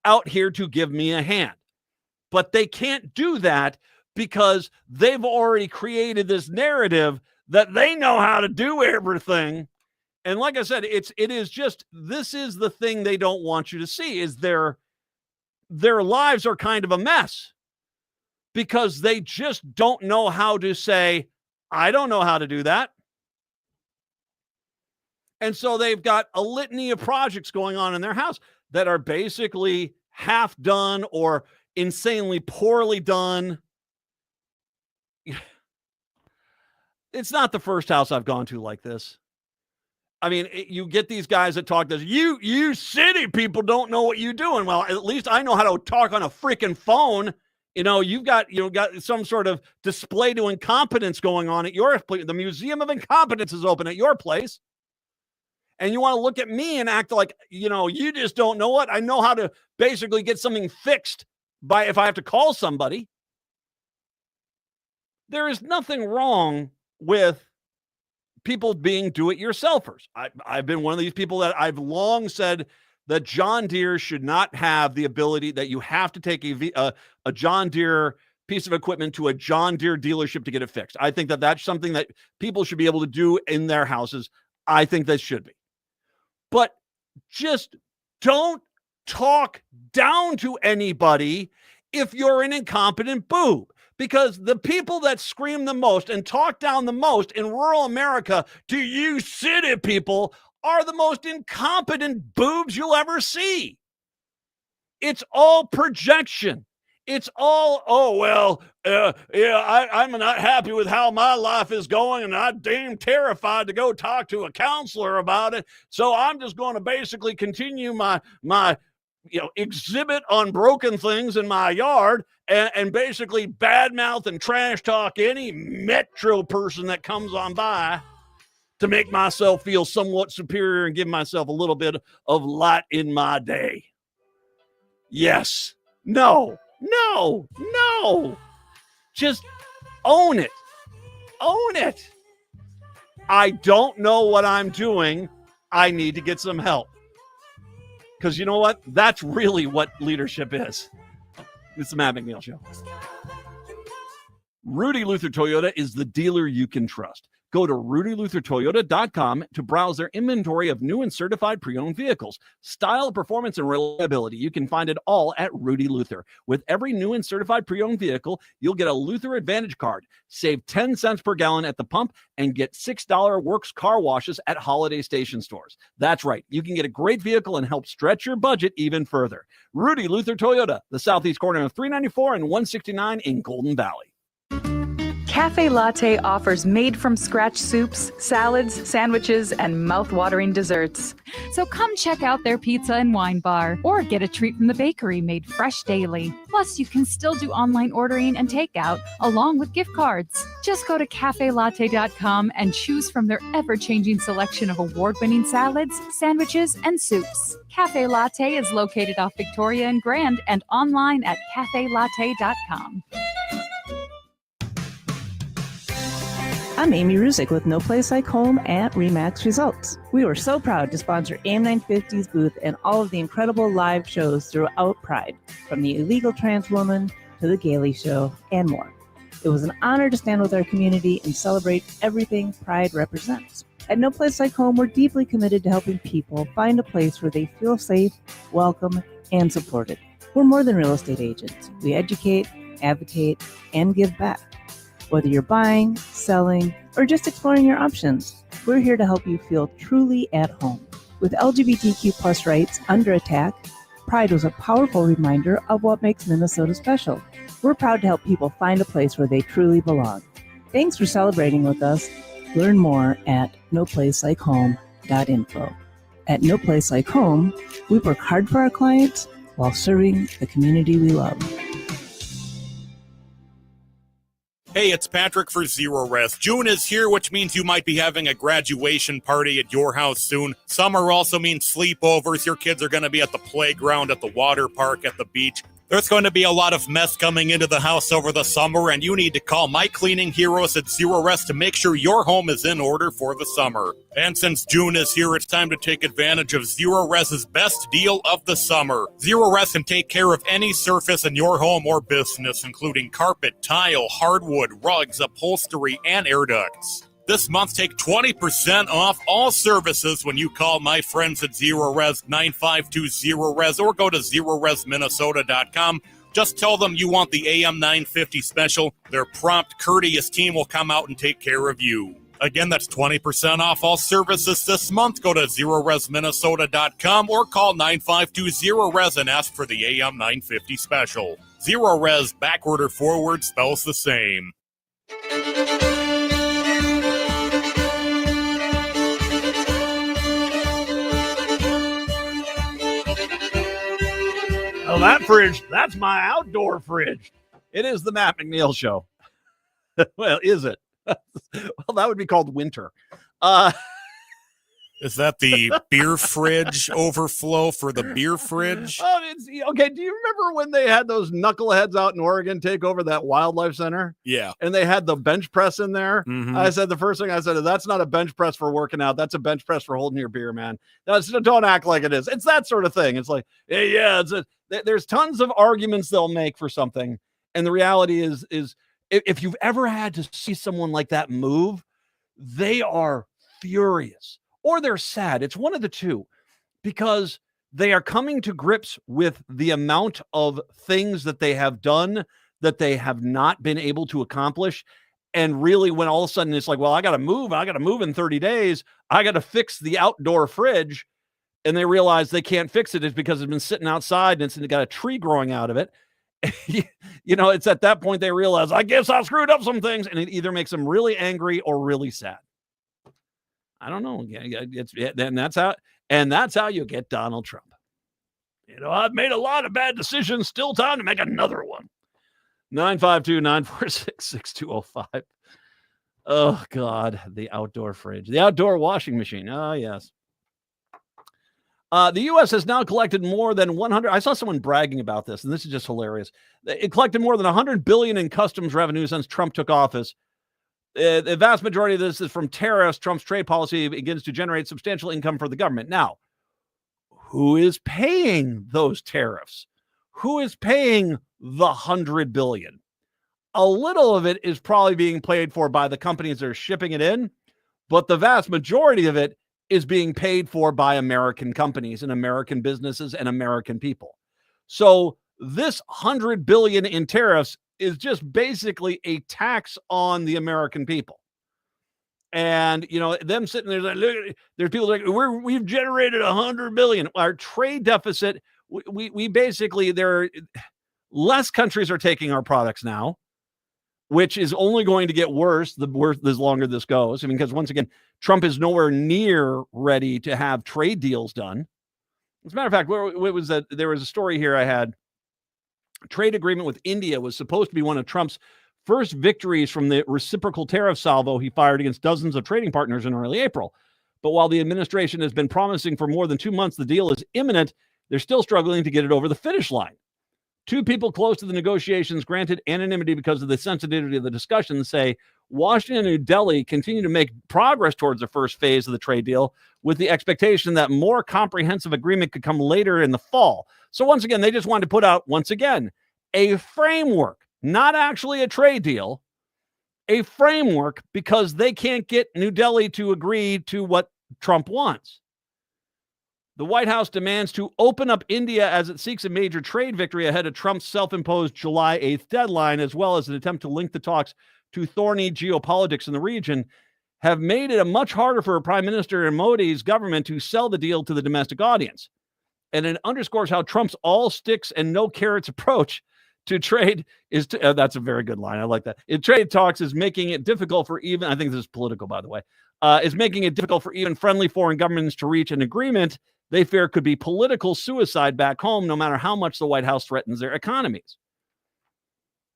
out here to give me a hand. But they can't do that because they've already created this narrative that they know how to do everything. And like I said, it is just, this is the thing they don't want you to see, is their lives are kind of a mess because they just don't know how to say, I don't know how to do that. And so they've got a litany of projects going on in their house that are basically half done or insanely poorly done. It's not the first house I've gone to like this. I mean, you get these guys that talk this, you city people don't know what you're doing. Well, at least I know how to talk on a freaking phone. You've got some sort of display to incompetence going on at your place. The Museum of Incompetence is open at your place. And you want to look at me and act like, you just don't know what. I know how to basically get something fixed if I have to call somebody. There is nothing wrong with people being do-it-yourselfers. I've been one of these people that I've long said that John Deere should not have the ability that you have to take a John Deere piece of equipment to a John Deere dealership to get it fixed. I think that that's something that people should be able to do in their houses. I think that should be. But just don't talk down to anybody if you're an incompetent boob. Because the people that scream the most and talk down the most in rural America to you city people are the most incompetent boobs you'll ever see. It's all projection. It's all, I'm not happy with how my life is going, and I'm damn terrified to go talk to a counselor about it. So I'm just going to basically continue my exhibit on broken things in my yard and basically badmouth and trash talk any metro person that comes on by to make myself feel somewhat superior and give myself a little bit of light in my day. Yes. No. Just own it. Own it. I don't know what I'm doing. I need to get some help. Because you know what? That's really what leadership is. It's the Matt McNeil Show. Rudy Luther Toyota is the dealer you can trust. Go to rudyluthertoyota.com to browse their inventory of new and certified pre-owned vehicles. Style, performance, and reliability. You can find it all at Rudy Luther. With every new and certified pre-owned vehicle, you'll get a Luther Advantage card, save 10 cents per gallon at the pump, and get $6 Works car washes at Holiday Station stores. That's right. You can get a great vehicle and help stretch your budget even further. Rudy Luther Toyota, the southeast corner of 394 and 169 in Golden Valley. Cafe Latte offers made-from-scratch soups, salads, sandwiches, and mouth-watering desserts. So come check out their pizza and wine bar, or get a treat from the bakery made fresh daily. Plus, you can still do online ordering and takeout, along with gift cards. Just go to cafelatte.com and choose from their ever-changing selection of award-winning salads, sandwiches, and soups. Cafe Latte is located off Victoria and Grand and online at cafelatte.com. I'm Amy Ruzick with No Place Like Home at RE/MAX Results. We were so proud to sponsor AM950's booth and all of the incredible live shows throughout Pride, from the Illegal Trans Woman to the Gailey Show and more. It was an honor to stand with our community and celebrate everything Pride represents. At No Place Like Home, we're deeply committed to helping people find a place where they feel safe, welcome, and supported. We're more than real estate agents. We educate, advocate, and give back. Whether you're buying, selling, or just exploring your options, we're here to help you feel truly at home. With LGBTQ plus rights under attack, Pride was a powerful reminder of what makes Minnesota special. We're proud to help people find a place where they truly belong. Thanks for celebrating with us. Learn more at noplacelikehome.info. At No Place Like Home, we work hard for our clients while serving the community we love. Hey, it's Patrick for Zero Res. June is here, which means you might be having a graduation party at your house soon. Summer also means sleepovers. Your kids are going to be at the playground, at the water park, at the beach. There's going to be a lot of mess coming into the house over the summer, and you need to call my cleaning heroes at Zero Res to make sure your home is in order for the summer. And since June is here, it's time to take advantage of Zero Res's best deal of the summer. Zero Res can take care of any surface in your home or business, including carpet, tile, hardwood, rugs, upholstery, and air ducts. This month, take 20% off all services when you call my friends at Zero Res 9520 Res or go to ZeroResMinnesota.com. Just tell them you want the AM 950 special. Their prompt, courteous team will come out and take care of you. Again, that's 20% off all services this month. Go to ZeroResMinnesota.com or call 9520 Res and ask for the AM 950 special. Zero Res, backward or forward, spells the same. Oh, that fridge, that's my outdoor fridge. It is the Matt McNeil Show. Well, is it? Well, that would be called winter. Is that the beer fridge overflow for the beer fridge? Oh, okay. Do you remember when they had those knuckleheads out in Oregon take over that wildlife center? Yeah. And they had the bench press in there. Mhm. I said, the first thing I said, that's not a bench press for working out. That's a bench press for holding your beer, man. Don't act like it is. It's that sort of thing. It's like, hey, yeah, there's tons of arguments they'll make for something. And the reality is if you've ever had to see someone like that move, they are furious. Or they're sad. It's one of the two, because they are coming to grips with the amount of things that they have done that they have not been able to accomplish. And really, when all of a sudden it's like, well, I got to move in 30 days. I got to fix the outdoor fridge. And they realize they can't fix it. It's because it's been sitting outside and it's got a tree growing out of it. It's at that point they realize, I guess I screwed up some things. And it either makes them really angry or really sad. I don't know. That's how you get Donald Trump. I've made a lot of bad decisions. Still time to make another one. 952-946-6205. Oh, God. The outdoor fridge. The outdoor washing machine. Oh, yes. The U.S. has now collected more than 100. I saw someone bragging about this, and this is just hilarious. It collected more than $100 billion in customs revenue since Trump took office. The vast majority of this is from tariffs. Trump's trade policy begins to generate substantial income for the government. Now, who is paying those tariffs? Who is paying the $100 billion? A little of it is probably being paid for by the companies that are shipping it in, but the vast majority of it is being paid for by American companies and American businesses and American people. So this $100 billion in tariffs is just basically a tax on the American people. And, them sitting there, like, look, there's people like, we've generated $100 billion. Our trade deficit, we basically, less countries are taking our products now, which is only going to get worse the longer this goes. I mean, because once again, Trump is nowhere near ready to have trade deals done. As a matter of fact, there was a story here I had. Trade agreement with India was supposed to be one of Trump's first victories from the reciprocal tariff salvo he fired against dozens of trading partners in early April. But while the administration has been promising for more than 2 months the deal is imminent, they're still struggling to get it over the finish line. Two people close to the negotiations, granted anonymity because of the sensitivity of the discussion, say Washington and New Delhi continue to make progress towards the first phase of the trade deal with the expectation that more comprehensive agreement could come later in the fall. So once again, they just wanted to put out, once again, a framework, not actually a trade deal, a framework, because they can't get New Delhi to agree to what Trump wants. The White House demands to open up India as it seeks a major trade victory ahead of Trump's self-imposed July 8th deadline, as well as an attempt to link the talks to thorny geopolitics in the region, have made it much harder for Prime Minister Modi's government to sell the deal to the domestic audience. And it underscores how Trump's all sticks and no carrots approach to trade is that's a very good line. I like that. In trade talks is making it difficult for even, I think this is political, by the way, is making it difficult for even friendly foreign governments to reach an agreement they fear could be political suicide back home, no matter how much the White House threatens their economies.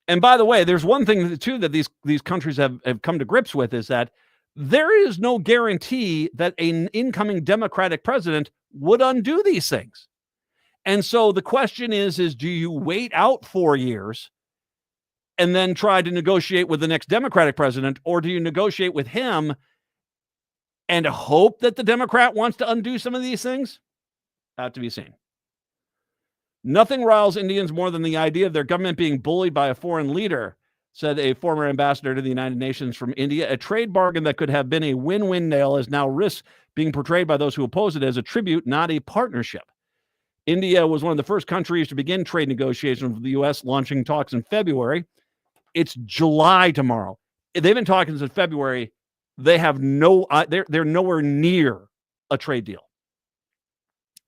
And by the way, there's one thing too that these countries have come to grips with is that there is no guarantee that an incoming Democratic president would undo these things. And so the question is do you wait out 4 years and then try to negotiate with the next Democratic president, or do you negotiate with him and hope that the Democrat wants to undo some of these things? To be seen. Nothing riles Indians more than the idea of their government being bullied by a foreign leader, said a former ambassador to the United Nations from India. A trade bargain that could have been a win-win deal is now risks being portrayed by those who oppose it as a tribute, not a partnership. India was one of the first countries to begin trade negotiations with the U.S., launching talks in February. It's July tomorrow. They've been talking since February. They have they're nowhere near a trade deal.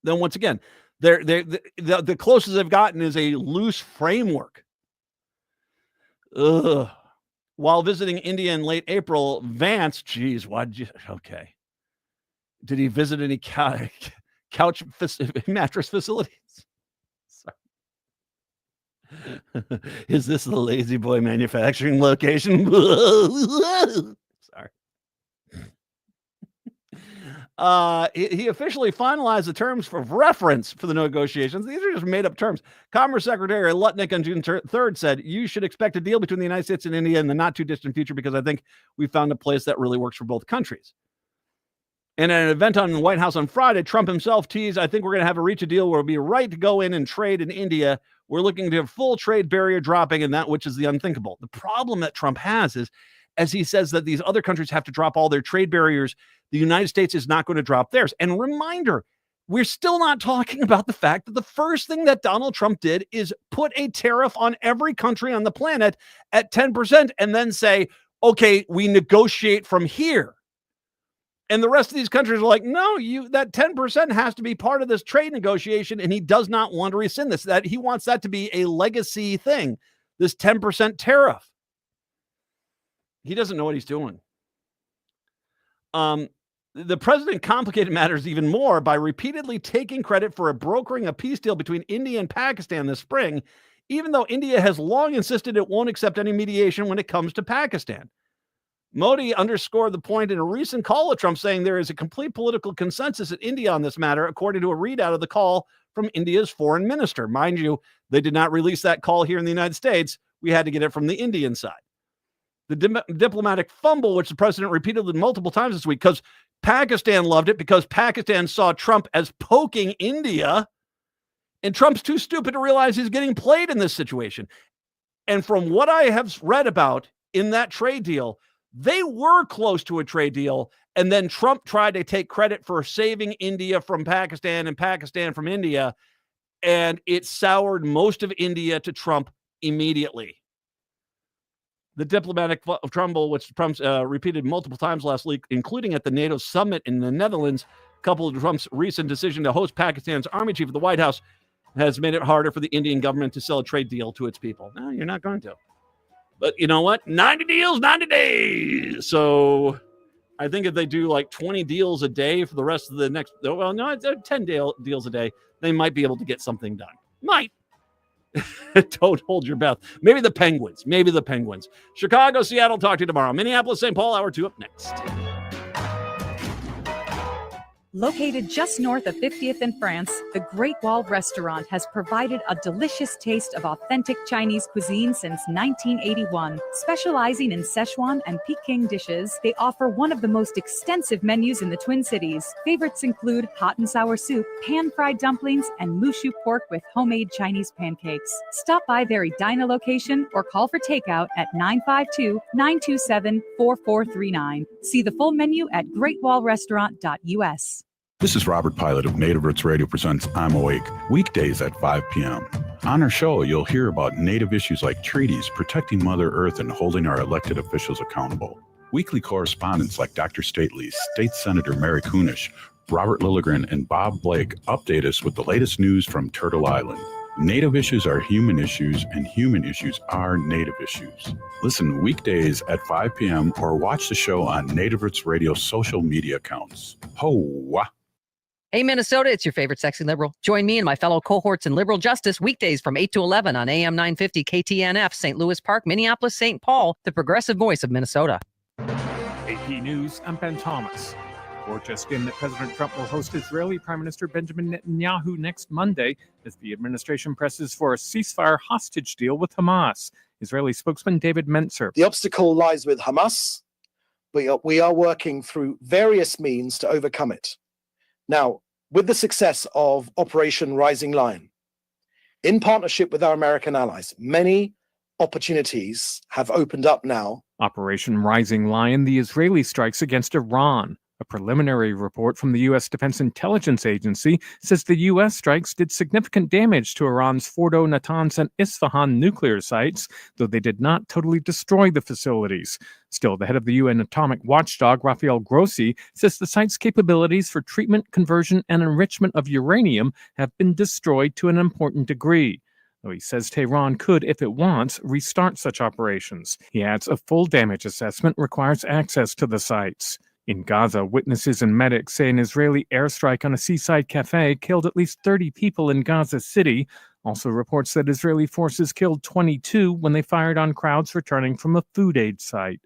Then once again, the closest they've gotten is a loose framework. Ugh. While visiting India in late April, Vance, okay. Did he visit any couch mattress facilities? Sorry. Is this the Lazy Boy manufacturing location? Sorry. He officially finalized the terms for reference for the negotiations. These are just made-up terms. Commerce Secretary Lutnick on June 3rd said, you should expect a deal between the United States and India in the not-too-distant future because I think we found a place that really works for both countries. And at an event on the White House on Friday, Trump himself teased, I think we're going to reach a deal where it'll be right to go in and trade in India. We're looking to have full trade barrier dropping, and that which is the unthinkable. The problem that Trump has is, as he says that these other countries have to drop all their trade barriers, the United States is not going to drop theirs. And reminder, we're still not talking about the fact that the first thing that Donald Trump did is put a tariff on every country on the planet at 10% and then say, okay, we negotiate from here. And the rest of these countries are like, no, that 10% has to be part of this trade negotiation, and he does not want to rescind this. That he wants that to be a legacy thing, this 10% tariff. He doesn't know what he's doing. The president complicated matters even more by repeatedly taking credit for brokering a peace deal between India and Pakistan this spring, even though India has long insisted it won't accept any mediation when it comes to Pakistan. Modi underscored the point in a recent call with Trump, saying there is a complete political consensus in India on this matter, according to a readout of the call from India's foreign minister. Mind you, they did not release that call here in the United States. We had to get it from the Indian side. The diplomatic fumble, which the president repeated multiple times this week, because Pakistan loved it, because Pakistan saw Trump as poking India, and Trump's too stupid to realize he's getting played in this situation. And from what I have read about in that trade deal, they were close to a trade deal, and then Trump tried to take credit for saving India from Pakistan and Pakistan from India, and it soured most of India to Trump immediately. The diplomatic fumble, which Trump repeated multiple times last week, including at the NATO summit in the Netherlands, coupled with Trump's recent decision to host Pakistan's army chief at the White House, has made it harder for the Indian government to sell a trade deal to its people. No, you're not going to. But you know what? 90 deals, 90 days. So I think if they do like 20 deals a day for the rest of the next, well, no, it's 10 deals a day, they might be able to get something done. Might. Don't hold your breath. Maybe the Penguins. Chicago, Seattle, talk to you tomorrow. Minneapolis, St. Paul, hour 2 up next. Located just north of 50th in France, the Great Wall Restaurant has provided a delicious taste of authentic Chinese cuisine since 1981. Specializing in Szechuan and Peking dishes, they offer one of the most extensive menus in the Twin Cities. Favorites include hot and sour soup, pan-fried dumplings, and mushu pork with homemade Chinese pancakes. Stop by their Edina location or call for takeout at 952-927-4439. See the full menu at greatwallrestaurant.us. This is Robert Pilot of Native Roots Radio presents I'm Awake, weekdays at 5 p.m. On our show, you'll hear about Native issues like treaties, protecting Mother Earth, and holding our elected officials accountable. Weekly correspondents like Dr. Stately, State Senator Mary Kunesh, Robert Lilligren, and Bob Blake update us with the latest news from Turtle Island. Native issues are human issues, and human issues are Native issues. Listen weekdays at 5 p.m. or watch the show on Native Roots Radio social media accounts. Ho-wah! Hey, Minnesota, it's your favorite sexy liberal. Join me and my fellow cohorts in liberal justice weekdays from 8 to 11 on AM 950 KTNF, St. Louis Park, Minneapolis, St. Paul, the progressive voice of Minnesota. AP News, I'm Ben Thomas. Report just in that President Trump will host Israeli Prime Minister Benjamin Netanyahu next Monday as the administration presses for a ceasefire hostage deal with Hamas. Israeli spokesman David Mentzer. The obstacle lies with Hamas, but we are working through various means to overcome it. Now, with the success of Operation Rising Lion, in partnership with our American allies, many opportunities have opened up now. Operation Rising Lion, the Israeli strikes against Iran. A preliminary report from the U.S. Defense Intelligence Agency says the U.S. strikes did significant damage to Iran's Fordo, Natanz, and Isfahan nuclear sites, though they did not totally destroy the facilities. Still, the head of the UN atomic watchdog, Rafael Grossi, says the site's capabilities for treatment, conversion, and enrichment of uranium have been destroyed to an important degree. Though he says Tehran could, if it wants, restart such operations. He adds a full damage assessment requires access to the sites. In Gaza, witnesses and medics say an Israeli airstrike on a seaside cafe killed at least 30 people in Gaza City. Also reports that Israeli forces killed 22 when they fired on crowds returning from a food aid site.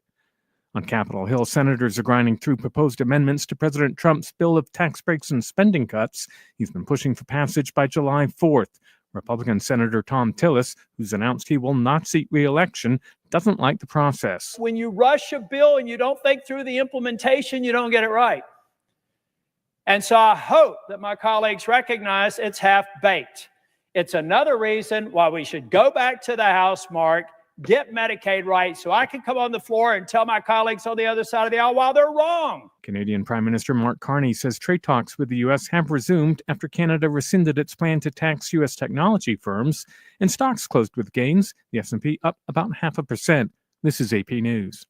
On Capitol Hill, senators are grinding through proposed amendments to President Trump's bill of tax breaks and spending cuts. He's been pushing for passage by July 4th. Republican Senator Tom Tillis, who's announced he will not seek re-election, doesn't like the process. When you rush a bill and you don't think through the implementation, you don't get it right. And so I hope that my colleagues recognize it's half-baked. It's another reason why we should go back to the House, Mark, get Medicaid right, so I can come on the floor and tell my colleagues on the other side of the aisle why they're wrong. Canadian Prime Minister Mark Carney says trade talks with the U.S. have resumed after Canada rescinded its plan to tax U.S. technology firms, and stocks closed with gains, the S&P up about 0.5%. This is AP News.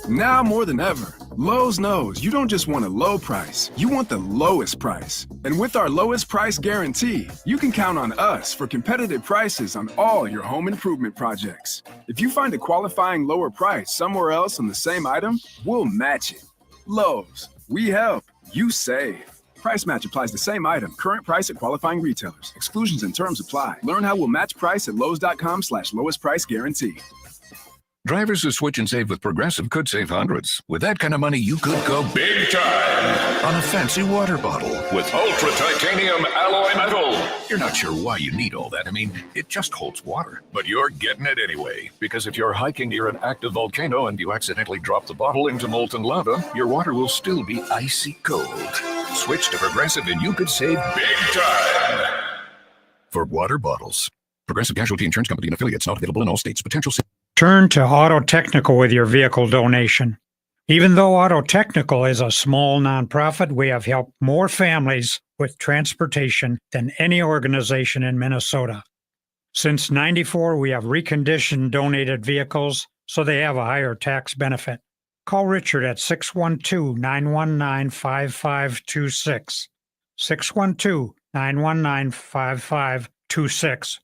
Now more than ever, Lowe's knows you don't just want a low price, you want the lowest price. And with our lowest price guarantee, you can count on us for competitive prices on all your home improvement projects. If you find a qualifying lower price somewhere else on the same item, we'll match it. Lowe's, we help, you save. Price match applies the same item, current price at qualifying retailers. Exclusions and terms apply. Learn how we'll match price at lowes.com/lowest price guarantee. Drivers who switch and save with Progressive could save hundreds. With that kind of money, you could go big time on a fancy water bottle with ultra titanium alloy metal. You're not sure why you need all that. I mean, it just holds water. But you're getting it anyway. Because if you're hiking near an active volcano and you accidentally drop the bottle into molten lava, your water will still be icy cold. Switch to Progressive and you could save big time. For water bottles. Progressive Casualty Insurance Company and affiliates, not available in all states. Potential. Turn to Auto Technical with your vehicle donation. Even though Auto Technical is a small nonprofit, we have helped more families with transportation than any organization in Minnesota. Since '94, we have reconditioned donated vehicles so they have a higher tax benefit. Call Richard at 612-919-5526, 612-919-5526,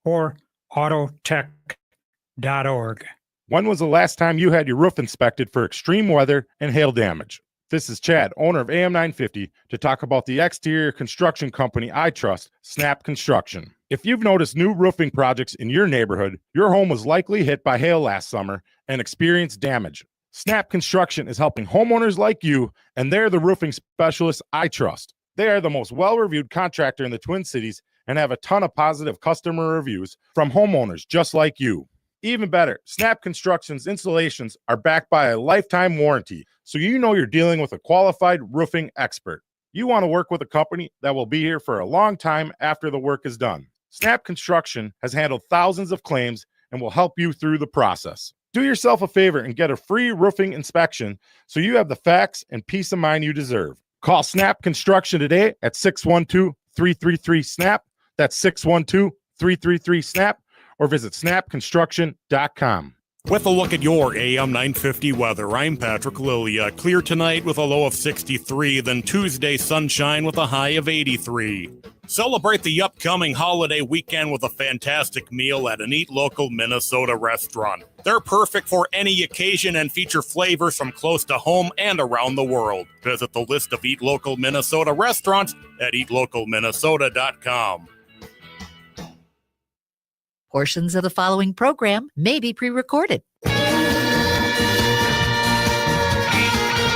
or autotech.org. When was the last time you had your roof inspected for extreme weather and hail damage? This is Chad, owner of AM 950, to talk about the exterior construction company I trust, Snap Construction. If you've noticed new roofing projects in your neighborhood, your home was likely hit by hail last summer and experienced damage. Snap Construction is helping homeowners like you, and they're the roofing specialists I trust. They are the most well-reviewed contractor in the Twin Cities and have a ton of positive customer reviews from homeowners just like you. Even better, Snap Construction's installations are backed by a lifetime warranty, so you know you're dealing with a qualified roofing expert. You want to work with a company that will be here for a long time after the work is done. Snap Construction has handled thousands of claims and will help you through the process. Do yourself a favor and get a free roofing inspection so you have the facts and peace of mind you deserve. Call Snap Construction today at 612-333-SNAP. That's 612-333-SNAP. Or visit snapconstruction.com. With a look at your AM 950 weather, I'm Patrick Lilia. Clear tonight with a low of 63, then Tuesday sunshine with a high of 83. Celebrate the upcoming holiday weekend with a fantastic meal at an Eat Local Minnesota restaurant. They're perfect for any occasion and feature flavors from close to home and around the world. Visit the list of Eat Local Minnesota restaurants at eatlocalminnesota.com. Portions of the following program may be pre-recorded.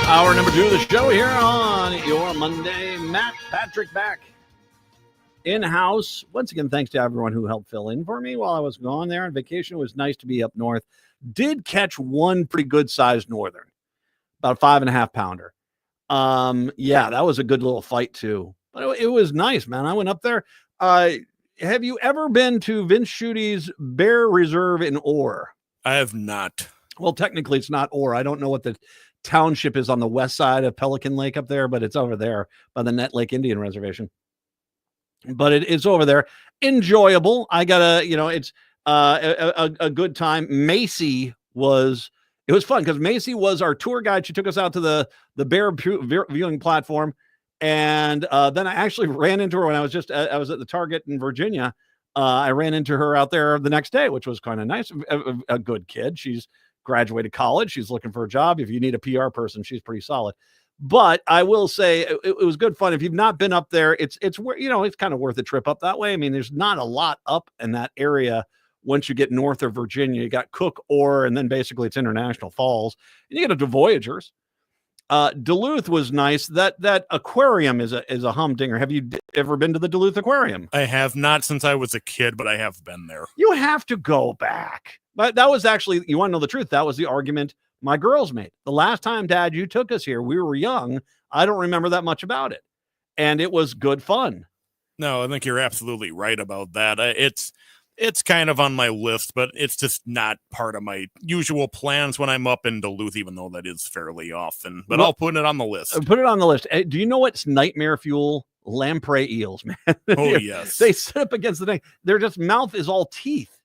Hour number 2 of the show here on your Monday. Matt Patrick back in-house. Once again, thanks to everyone who helped fill in for me while I was gone there on vacation. It was nice to be up north. Did catch one pretty good-sized northern, about a 5.5 pounder. Yeah, that was a good little fight too. But it was nice, man. I went up there. Have you ever been to Vince Schuete's Bear Reserve in Orr? I have not. Well, technically it's not Orr. I don't know what the township is on the west side of Pelican Lake up there, but it's over there by the Net Lake Indian Reservation. But it's over there. Enjoyable. I got it's a good time. It was fun because Macy was our tour guide. She took us out to the bear viewing platform. And then I actually ran into her when I was at the Target in Virginia. I ran into her out there the next day, which was kind of nice. A good kid. She's graduated college. She's looking for a job. If you need a PR person, she's pretty solid. But I will say it was good fun. If you've not been up there, it's it's kind of worth a trip up that way. I mean, there's not a lot up in that area. Once you get north of Virginia, you got Cook, Orr, and then basically it's International Falls. And you get to Voyagers. Duluth was nice. That aquarium is a humdinger. Have you ever been to the Duluth Aquarium? I have not since I was a kid, but I have been there. You have to go back. But that was actually, you want to know the truth, that was the argument my girls made. The last time, Dad, you took us here, we were young. I don't remember that much about it. And it was good fun. No, I think you're absolutely right about that. It's kind of on my list, but it's just not part of my usual plans when I'm up in Duluth, even though that is fairly often. But I'll put it on the list. Put it on the list. Do you know what's nightmare fuel? Lamprey eels, man. Oh, yes. They sit up against the thing. Their just mouth is all teeth.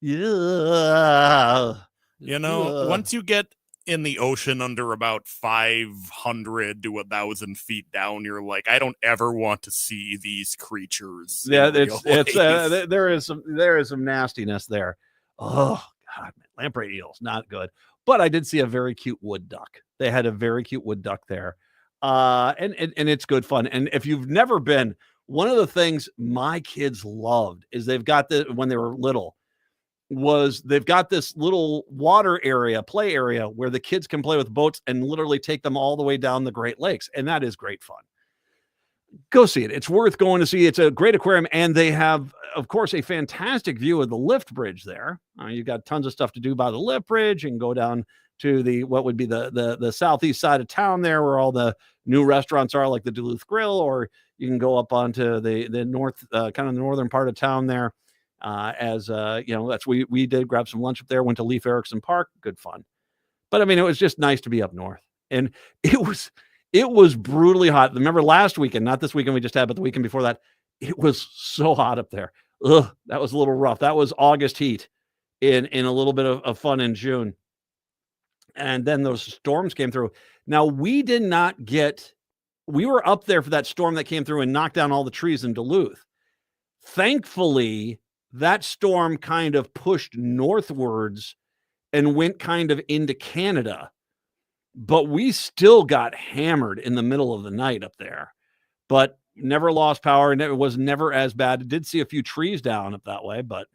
Yeah. Once you get in the ocean under about 500 to 1,000 feet down, you're like, I don't ever want to see these creatures. Yeah, there is some nastiness there. Oh God, man. Lamprey eels, not good. But I did see a very cute wood duck. They had a very cute wood duck there, and it's good fun. And if you've never been, one of the things my kids loved is they've got when they were little. They've got this little water area, play area where the kids can play with boats and literally take them all the way down the Great Lakes. And that is great fun. Go see it. It's worth going to see. It's a great aquarium. And they have, of course, a fantastic view of the lift bridge there. You've got tons of stuff to do by the lift bridge and go down to what would be the southeast side of town there where all the new restaurants are, like the Duluth Grill, or you can go up onto the north, kind of the northern part of town there. That's we did grab some lunch up there, went to Leif Erikson Park, good fun. But I mean, it was just nice to be up north, and it was brutally hot. Remember last weekend, not this weekend we just had, but the weekend before that, it was so hot up there. Ugh, that was a little rough. That was August heat in a little bit of fun in June. And then those storms came through. Now we were up there for that storm that came through and knocked down all the trees in Duluth. Thankfully, that storm kind of pushed northwards and went kind of into Canada, but we still got hammered in the middle of the night up there, but never lost power. And it was never as bad. It did see a few trees down up that way, but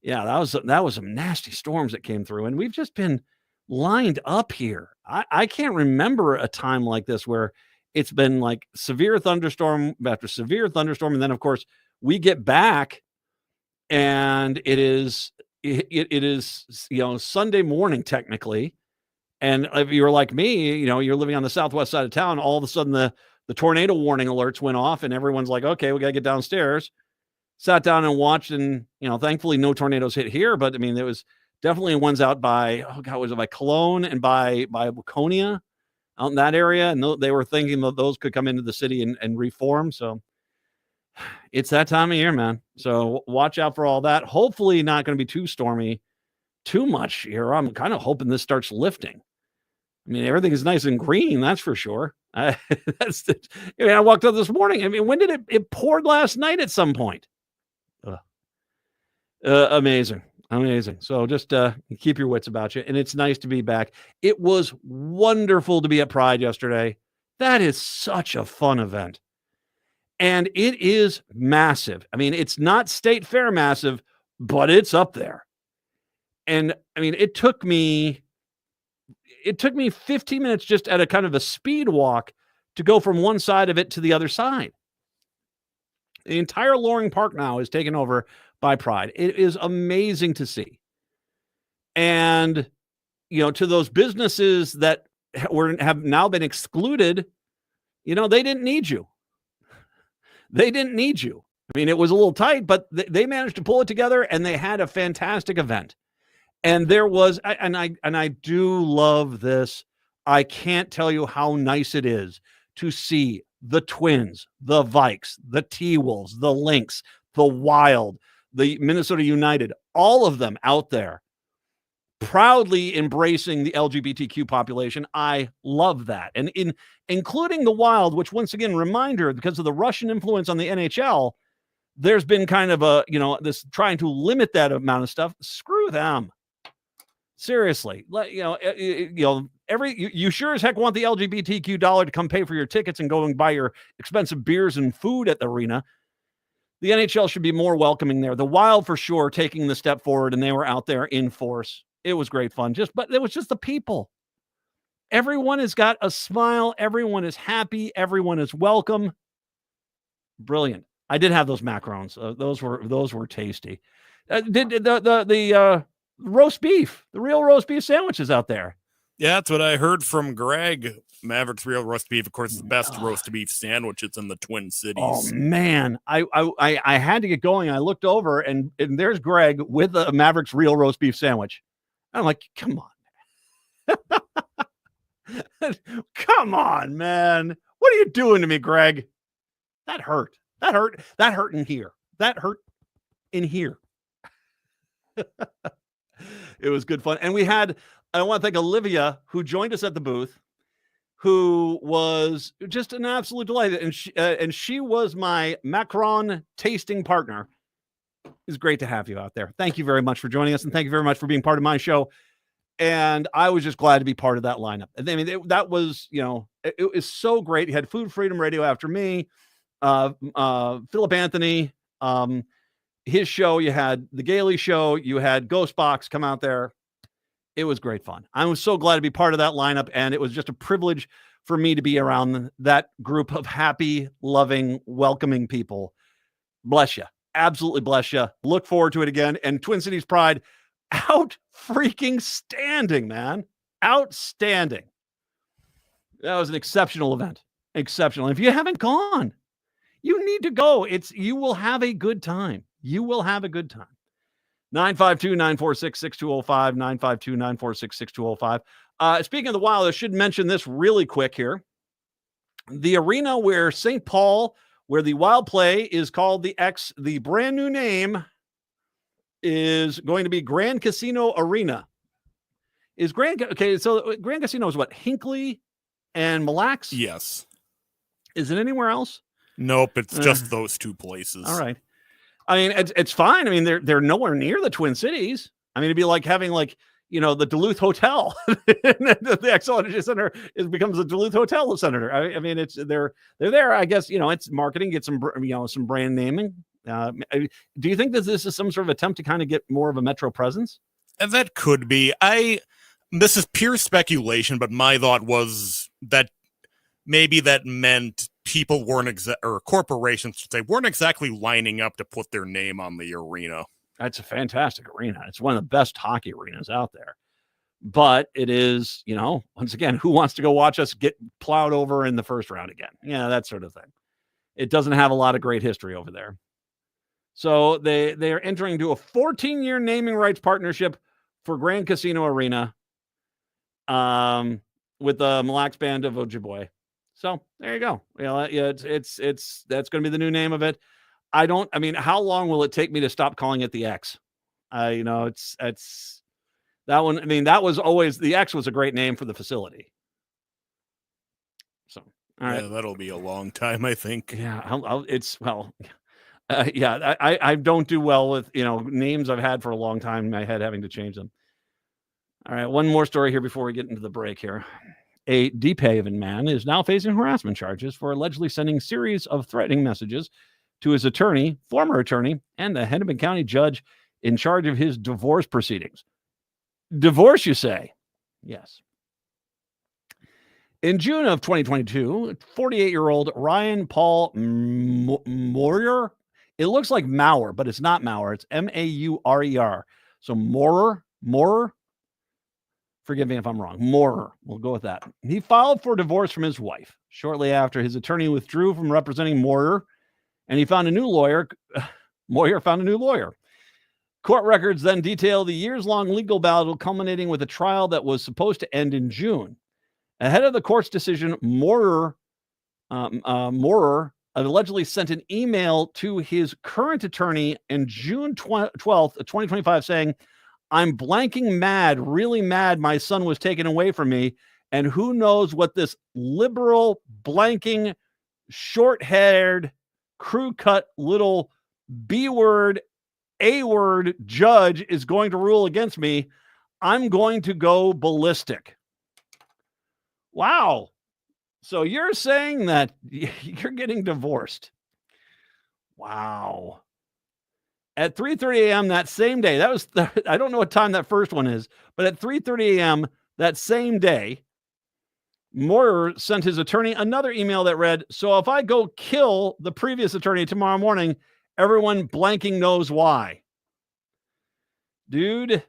yeah, that was some nasty storms that came through, and we've just been lined up here. I can't remember a time like this where it's been like severe thunderstorm after severe thunderstorm. And then of course we get back and it is Sunday morning technically. And if you're like me, you're living on the southwest side of town, all of a sudden the tornado warning alerts went off and everyone's like, okay, we got to get downstairs. Sat down and watched, and thankfully no tornadoes hit here, but I mean, there was definitely ones out by, was it by Cologne and by Waconia out in that area. And they were thinking that those could come into the city and reform. So it's that time of year, man. So watch out for all that. Hopefully not going to be too stormy, too much here. I'm kind of hoping this starts lifting. I mean, everything is nice and green, that's for sure. That's the, I mean, I walked up this morning. I mean, when did it poured last night at some point? Amazing. Amazing. So just keep your wits about you. And it's nice to be back. It was wonderful to be at Pride yesterday. That is such a fun event. And it is massive. I mean, it's not State Fair massive, but it's up there. And I mean, it took me 15 minutes just at a kind of a speed walk to go from one side of it to the other side. The entire Loring Park now is taken over by Pride. It is amazing to see. And, you know, to those businesses that have now been excluded, you know, they didn't need you. They didn't need you. I mean, it was a little tight, but they managed to pull it together, and they had a fantastic event. And there was, and I do love this. I can't tell you how nice it is to see the Twins, the Vikes, the T-Wolves, the Lynx, the Wild, the Minnesota United, all of them out there proudly embracing the LGBTQ population. I love that. And including the Wild, which once again, reminder, because of the Russian influence on the NHL, there's been kind of a, you know, this trying to limit that amount of stuff. Screw them. Seriously. You sure as heck want the LGBTQ dollar to come pay for your tickets and go and buy your expensive beers and food at the arena. The NHL should be more welcoming there. The Wild for sure taking the step forward, and they were out there in force. It was great fun. But it was just the people. Everyone has got a smile. Everyone is happy. Everyone is welcome. Brilliant. I did have those macarons. Those were tasty. Did the roast beef, the real roast beef sandwiches out there? Yeah, that's what I heard from Greg. Mavericks Real Roast Beef, of course, the best roast beef sandwiches in the Twin Cities. Oh man, I had to get going. I looked over and there's Greg with a Mavericks Real Roast Beef sandwich. I'm like, come on, come on, man, what are you doing to me, Greg? That hurt. That hurt in here. That hurt in here. It was good fun, and we had. I want to thank Olivia, who joined us at the booth, who was just an absolute delight. And she was my Macron tasting partner. It's great to have you out there. Thank you very much for joining us, and thank you very much for being part of my show. And I was just glad to be part of that lineup. I mean, that was, you know, it was so great. You had Food Freedom Radio after me, Philip Anthony, his show. You had the Gailey Show. You had Ghostbox come out there. It was great fun. I was so glad to be part of that lineup, and it was just a privilege for me to be around that group of happy, loving, welcoming people. Bless you. Absolutely bless you. Look forward to it again. And Twin Cities Pride, out freaking standing, man. Outstanding. That was an exceptional event. Exceptional. If you haven't gone, you need to go. You will have a good time. You will have a good time. 952-946-6205, 952-946-6205. Speaking of the Wild, I should mention this really quick here. The arena where St. Paul, where the Wild play, is called the X. The brand new name is going to be Grand Casino Arena. So Grand Casino is what? Hinckley and Mille Lacs? Yes. Is it anywhere else? Nope, it's just those two places. All right. I mean, it's fine. I mean, they're nowhere near the Twin Cities. I mean, it'd be like having the Duluth Hotel. The Xcel Energy Center becomes the Duluth Hotel Center. I mean, they're there. I guess, it's marketing, get some brand naming. Do you think that this is some sort of attempt to kind of get more of a metro presence? And that could be. This is pure speculation, but my thought was that maybe that meant people or corporations should say, weren't exactly lining up to put their name on the arena. That's a fantastic arena. It's one of the best hockey arenas out there. But it is, once again, who wants to go watch us get plowed over in the first round again? Yeah, that sort of thing. It doesn't have a lot of great history over there. So they are entering into a 14-year naming rights partnership for Grand Casino Arena with the Mille Lacs Band of Ojibwe. So there you go. It's that's going to be the new name of it. How long will it take me to stop calling it the X? It's that one. I mean, that was always, the X was a great name for the facility. So All right. Yeah, that'll be a long time, I think. Yeah, I don't do well with names I've had for a long time in my head having to change them. All right, one more story here before we get into the break here. A Deep Haven man is now facing harassment charges for allegedly sending series of threatening messages to his attorney, former attorney, and the Hennepin County judge in charge of his divorce proceedings. Divorce, you say? Yes. In June of 2022, 48-year-old Ryan Paul Maurer, it looks like Maurer, but it's not Maurer. It's Maurer. So Maurer. Forgive me if I'm wrong. Maurer. We'll go with that. He filed for divorce from his wife shortly after his attorney withdrew from representing Maurer, and he found a new lawyer. Moyer found a new lawyer. Court records then detail the years-long legal battle culminating with a trial that was supposed to end in June. Ahead of the court's decision, Maurer allegedly sent an email to his current attorney in June 12th, 2025, saying, "I'm blanking mad, really mad my son was taken away from me, and who knows what this liberal, blanking, short-haired, crew-cut little B-word, A-word judge is going to rule against me. I'm going to go ballistic." Wow. So you're saying that you're getting divorced. Wow. At 3:30 a.m. that same day, I don't know what time that first one is, but at 3:30 a.m. that same day, Moyer sent his attorney another email that read, "So if I go kill the previous attorney tomorrow morning, everyone blanking knows why." Dude.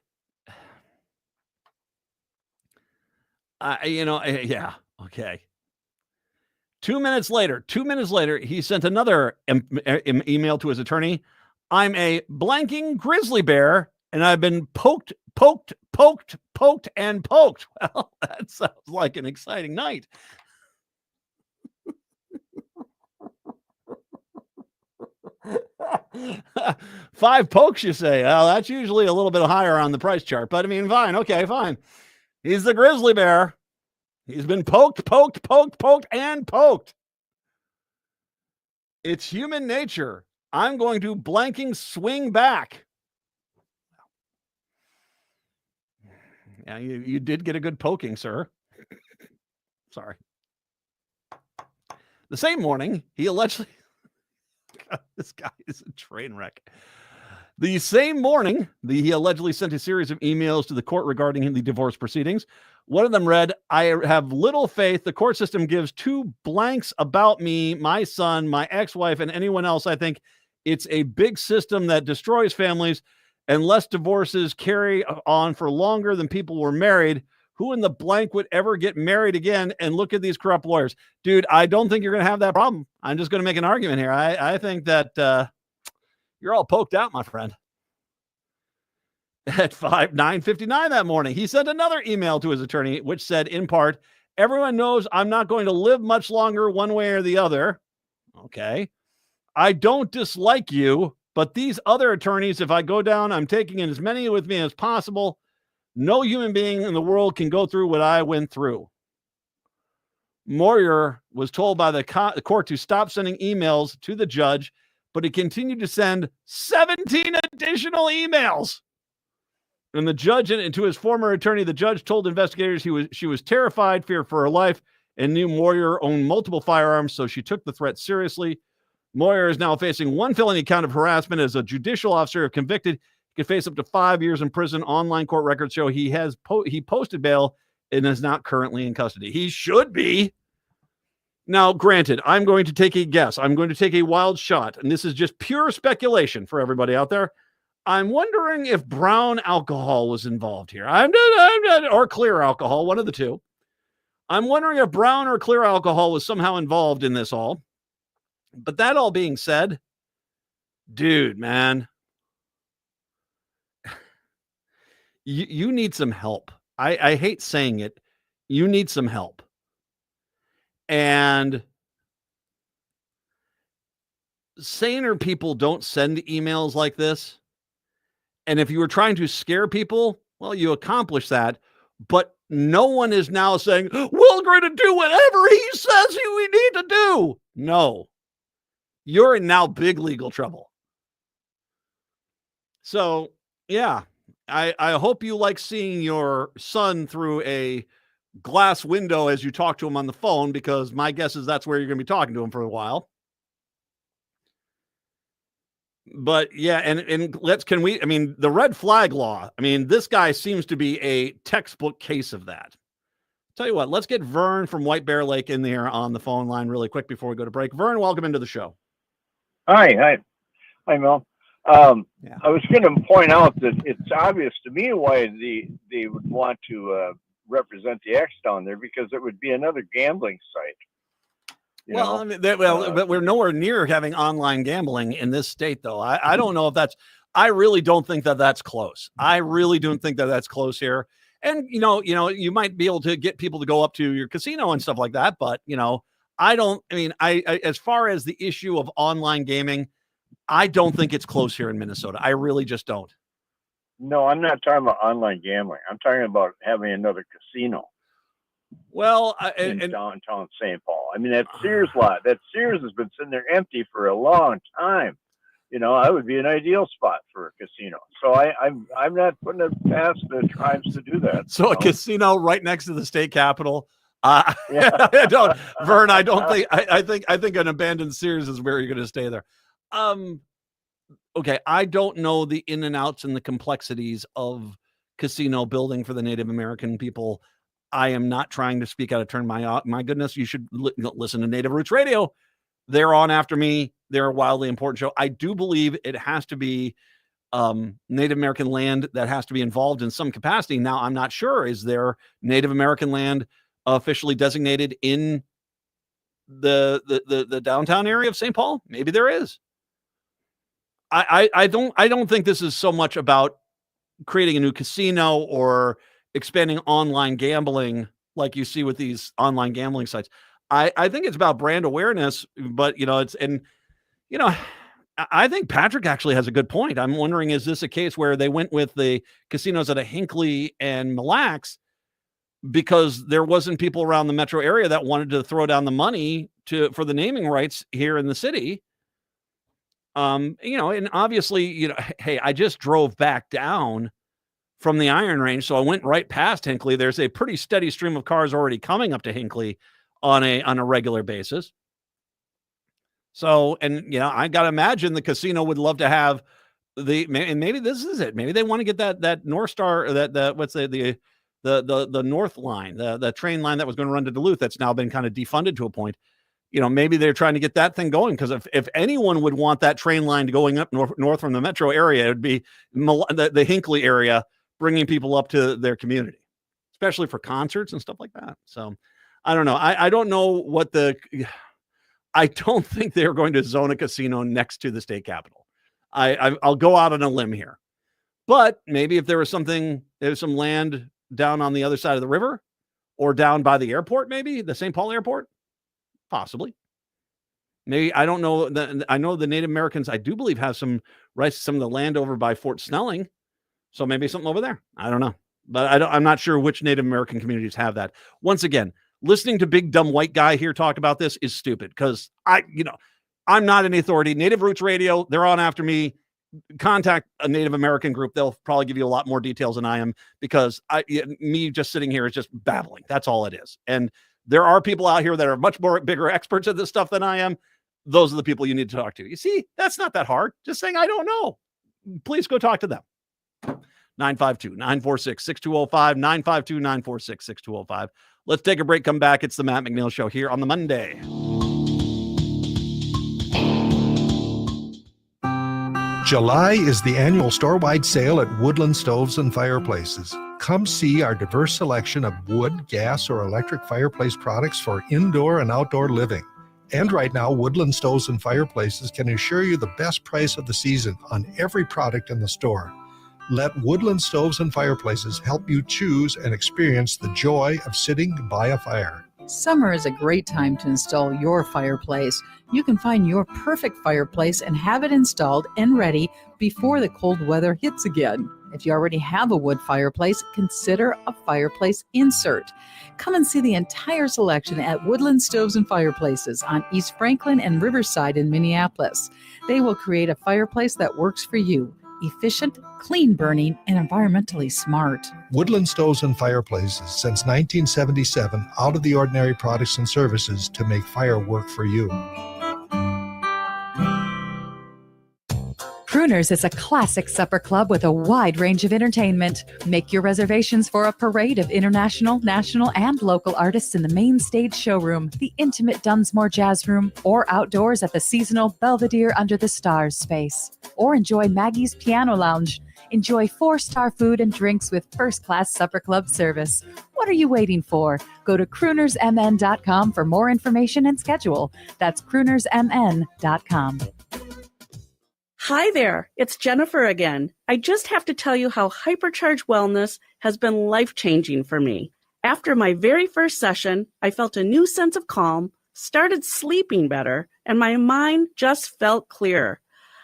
Yeah, okay. 2 minutes later, he sent another email to his attorney. "I'm a blanking grizzly bear, and I've been poked, and poked." Well, that sounds like an exciting night. Five pokes, you say? Well, that's usually a little bit higher on the price chart, but I mean, fine. Okay, fine. He's the grizzly bear. He's been poked, and poked. It's human nature. I'm going to blanking swing back. Yeah, you did get a good poking, sir. Sorry. The same morning, he allegedly... God, this guy is a train wreck. The same morning, he allegedly sent a series of emails to the court regarding the divorce proceedings. One of them read, "I have little faith the court system gives two blanks about me, my son, my ex-wife, and anyone else. I think it's a big system that destroys families, and less divorces carry on for longer than people were married. Who in the blank would ever get married again? And look at these corrupt lawyers." Dude, I don't think you're going to have that problem. I'm just going to make an argument here. I think that you're all poked out, my friend. At 9:59 that morning, he sent another email to his attorney, which said, in part, "Everyone knows I'm not going to live much longer one way or the other. Okay. I don't dislike you, but these other attorneys, if I go down, I'm taking in as many with me as possible. No human being in the world can go through what I went through." Moyer was told by the court to stop sending emails to the judge, but he continued to send 17 additional emails. And the judge, and to his former attorney, the judge told investigators she was terrified, feared for her life, and knew Moyer owned multiple firearms, so she took the threat seriously. Moyer is now facing one felony count of harassment as a judicial officer. If convicted, he could face up to 5 years in prison. Online court records show he posted bail and is not currently in custody. He should be. Now, granted, I'm going to take a guess. I'm going to take a wild shot, and this is just pure speculation for everybody out there. I'm wondering if brown alcohol was involved here. Or clear alcohol, one of the two. I'm wondering if brown or clear alcohol was somehow involved in this all. But that all being said, dude, man, you need some help. I hate saying it. You need some help. And saner people don't send emails like this. And if you were trying to scare people, well, you accomplish that. But No one is now saying, we're going to do whatever he says we need to do. No, you're in now big legal trouble. So, yeah, I hope you like seeing your son through a glass window as you talk to him on the phone, because my guess is that's where you're going to be talking to him for a while. But yeah, and the red flag law, this guy seems to be a textbook case of that. Tell you what, let's get Vern from White Bear Lake in there on the phone line really quick before we go to break. Vern, welcome into the show. Hi, Mel. I was going to point out that it's obvious to me why they would want to represent the X down there, because it would be another gambling site. But we're nowhere near having online gambling in this state, though. I don't know if that's. I really don't think that that's close. I really don't think that that's close here. And you might be able to get people to go up to your casino and stuff like that, but I don't. I as far as the issue of online gaming, I don't think it's close here in Minnesota. I really just don't. No, I'm not talking about online gambling. I'm talking about having another casino. Well, in downtown St. Paul. That Sears lot. That Sears has been sitting there empty for a long time. That would be an ideal spot for a casino. So I'm not putting it past the tribes to do that. So a casino right next to the state capitol. Vern. I don't think. I think an abandoned Sears is where you're going to stay there. Okay, I don't know the in and outs and the complexities of casino building for the Native American people. I am not trying to speak out of turn. My goodness, you should listen to Native Roots Radio. They're on after me. They're a wildly important show. I do believe it has to be Native American land that has to be involved in some capacity. Now, I'm not sure. Is there Native American land officially designated in the downtown area of St. Paul? Maybe there is. I don't think this is so much about creating a new casino or expanding online gambling like you see with these online gambling sites. I think it's about brand awareness, but I think Patrick actually has a good point. I'm wondering, is this a case where they went with the casinos at a Hinckley and Mille Lacs because there wasn't people around the metro area that wanted to throw down the money for the naming rights here in the city? And obviously, hey, I just drove back down from the Iron Range, so I went right past Hinckley. There's a pretty steady stream of cars already coming up to Hinckley on a regular basis. So, and I got to imagine the casino would love to have and maybe this is it. Maybe they want to get that North Star, the North line, the train line that was going to run to Duluth that's now been kind of defunded to a point. Maybe they're trying to get that thing going, because if anyone would want that train line going up north from the metro area, it would be the Hinckley area, bringing people up to their community, especially for concerts and stuff like that. So I don't know. I don't know I don't think they're going to zone a casino next to the state capitol. I'll go out on a limb here, but maybe if there was some land down on the other side of the river or down by the airport, maybe the St. Paul airport, possibly. Maybe, I don't know. I know the Native Americans, I do believe, have some rights to some of the land over by Fort Snelling. So maybe something over there. I don't know. But I'm not sure which Native American communities have that. Once again, listening to big dumb white guy here talk about this is stupid, because I'm not an authority. Native Roots Radio, they're on after me. Contact a Native American group. They'll probably give you a lot more details than I am, because me just sitting here is just babbling. That's all it is. And there are people out here that are much bigger experts at this stuff than I am. Those are the people you need to talk to. You see, that's not that hard. Just saying, I don't know. Please go talk to them. 952-946-6205, 952-946-6205. Let's take a break, come back. It's the Matt McNeil Show here on the Monday. July is the annual store-wide sale at Woodland Stoves and Fireplaces. Come see our diverse selection of wood, gas, or electric fireplace products for indoor and outdoor living. And right now, Woodland Stoves and Fireplaces can assure you the best price of the season on every product in the store. Let Woodland Stoves and Fireplaces help you choose and experience the joy of sitting by a fire. Summer is a great time to install your fireplace. You can find your perfect fireplace and have it installed and ready before the cold weather hits again. If you already have a wood fireplace, consider a fireplace insert. Come and see the entire selection at Woodland Stoves and Fireplaces on East Franklin and Riverside in Minneapolis. They will create a fireplace that works for you. Efficient, clean burning, and environmentally smart. Woodland Stoves and Fireplaces since 1977, out of the ordinary products and services to make fire work for you. Crooners is a classic supper club with a wide range of entertainment. Make your reservations for a parade of international, national, and local artists in the main stage showroom, the intimate Dunsmore Jazz Room, or outdoors at the seasonal Belvedere Under the Stars space. Or enjoy Maggie's Piano Lounge. Enjoy 4-star food and drinks with first-class supper club service. What are you waiting for? Go to croonersmn.com for more information and schedule. That's croonersmn.com. Hi there, it's Jennifer again. I just have to tell you how Hypercharge Wellness has been life-changing for me. After my very first session, I felt a new sense of calm, started sleeping better, and my mind just felt clearer.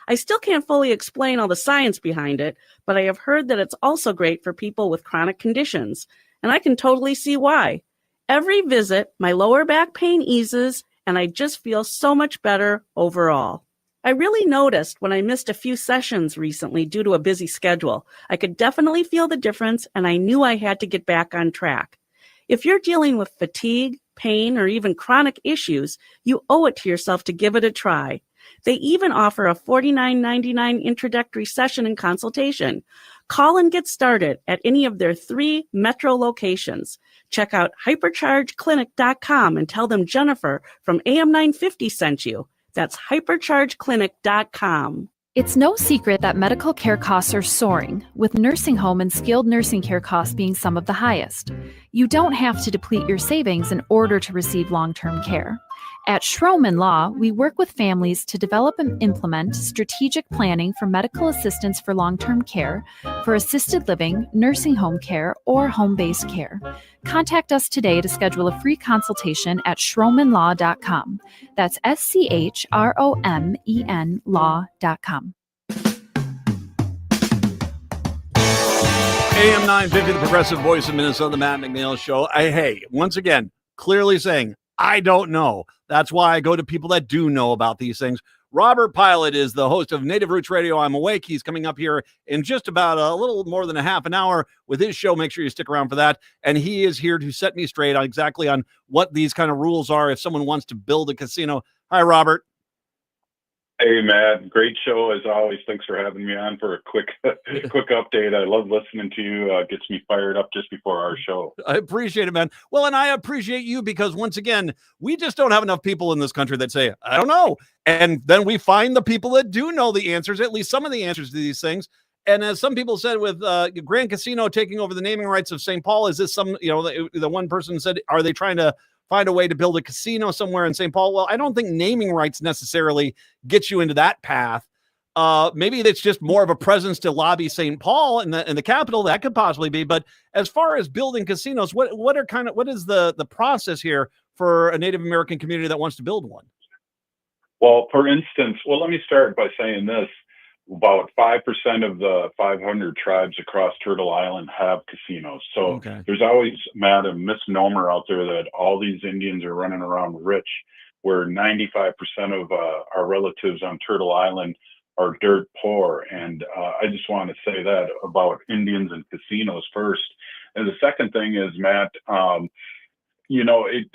I still can't fully explain all the science behind it, but I have heard that it's also great for people with chronic conditions, and I can totally see why. Every visit, my lower back pain eases, and I just feel so much better overall. I really noticed when I missed a few sessions recently due to a busy schedule. I could definitely feel the difference, and I knew I had to get back on track. If you're dealing with fatigue, pain, or even chronic issues, you owe it to yourself to give it a try. They even offer a $49.99 introductory session and consultation. Call and get started at any of their 3 metro locations. Check out hyperchargeclinic.com and tell them Jennifer from AM 950 sent you. That's hyperchargeclinic.com. It's no secret that medical care costs are soaring, with nursing home and skilled nursing care costs being some of the highest. You don't have to deplete your savings in order to receive long-term care. At Schroman Law, we work with families to develop and implement strategic planning for medical assistance for long-term care, for assisted living, nursing home care, or home-based care. Contact us today to schedule a free consultation at schromanlaw.com. That's SCHROMEN law.com. AM 950, the progressive voice of Minnesota, the Matt McNeil Show. Hey, once again, clearly saying, I don't know. That's why I go to people that do know about these things. Robert Pilot is the host of Native Roots Radio. I'm Awake. He's coming up here in just about a little more than a half an hour with his show. Make sure you stick around for that. And he is here to set me straight on exactly on what these kind of rules are if someone wants to build a casino. Hi, Robert. Hey, Matt. Great show as always. Thanks for having me on for a quick update. I love listening to you. Gets me fired up just before our show. I appreciate it, man. Well, and I appreciate you because once again, we just don't have enough people in this country that say, I don't know. And then we find the people that do know the answers, at least some of the answers to these things. And as some people said with Grand Casino taking over the naming rights of St. Paul, is this some, the one person said, are they trying to find a way to build a casino somewhere in St. Paul? Well, I don't think naming rights necessarily gets you into that path. Maybe it's just more of a presence to lobby St. Paul in the capital. That could possibly be. But as far as building casinos, what is the process here for a Native American community that wants to build one? Well, for instance, let me start by saying this. About 5% of the 500 tribes across Turtle Island have casinos. So there's always, Matt, a misnomer out there that all these Indians are running around rich, where 95% of our relatives on Turtle Island are dirt poor. And I just want to say that about Indians and casinos first. And the second thing is, Matt,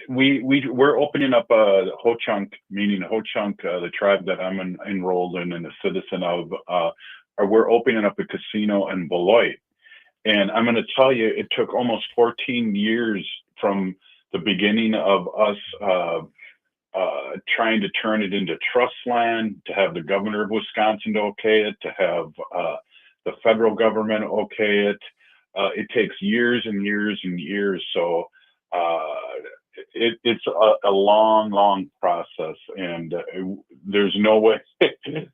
we're opening up a Ho-Chunk, meaning Ho-Chunk, the tribe that I'm enrolled in and a citizen of, we're opening up a casino in Beloit. And I'm going to tell you, it took almost 14 years from the beginning of us trying to turn it into trust land, to have the governor of Wisconsin to okay it, to have the federal government okay it. It takes years and years and years. So it's a long process, and there's no way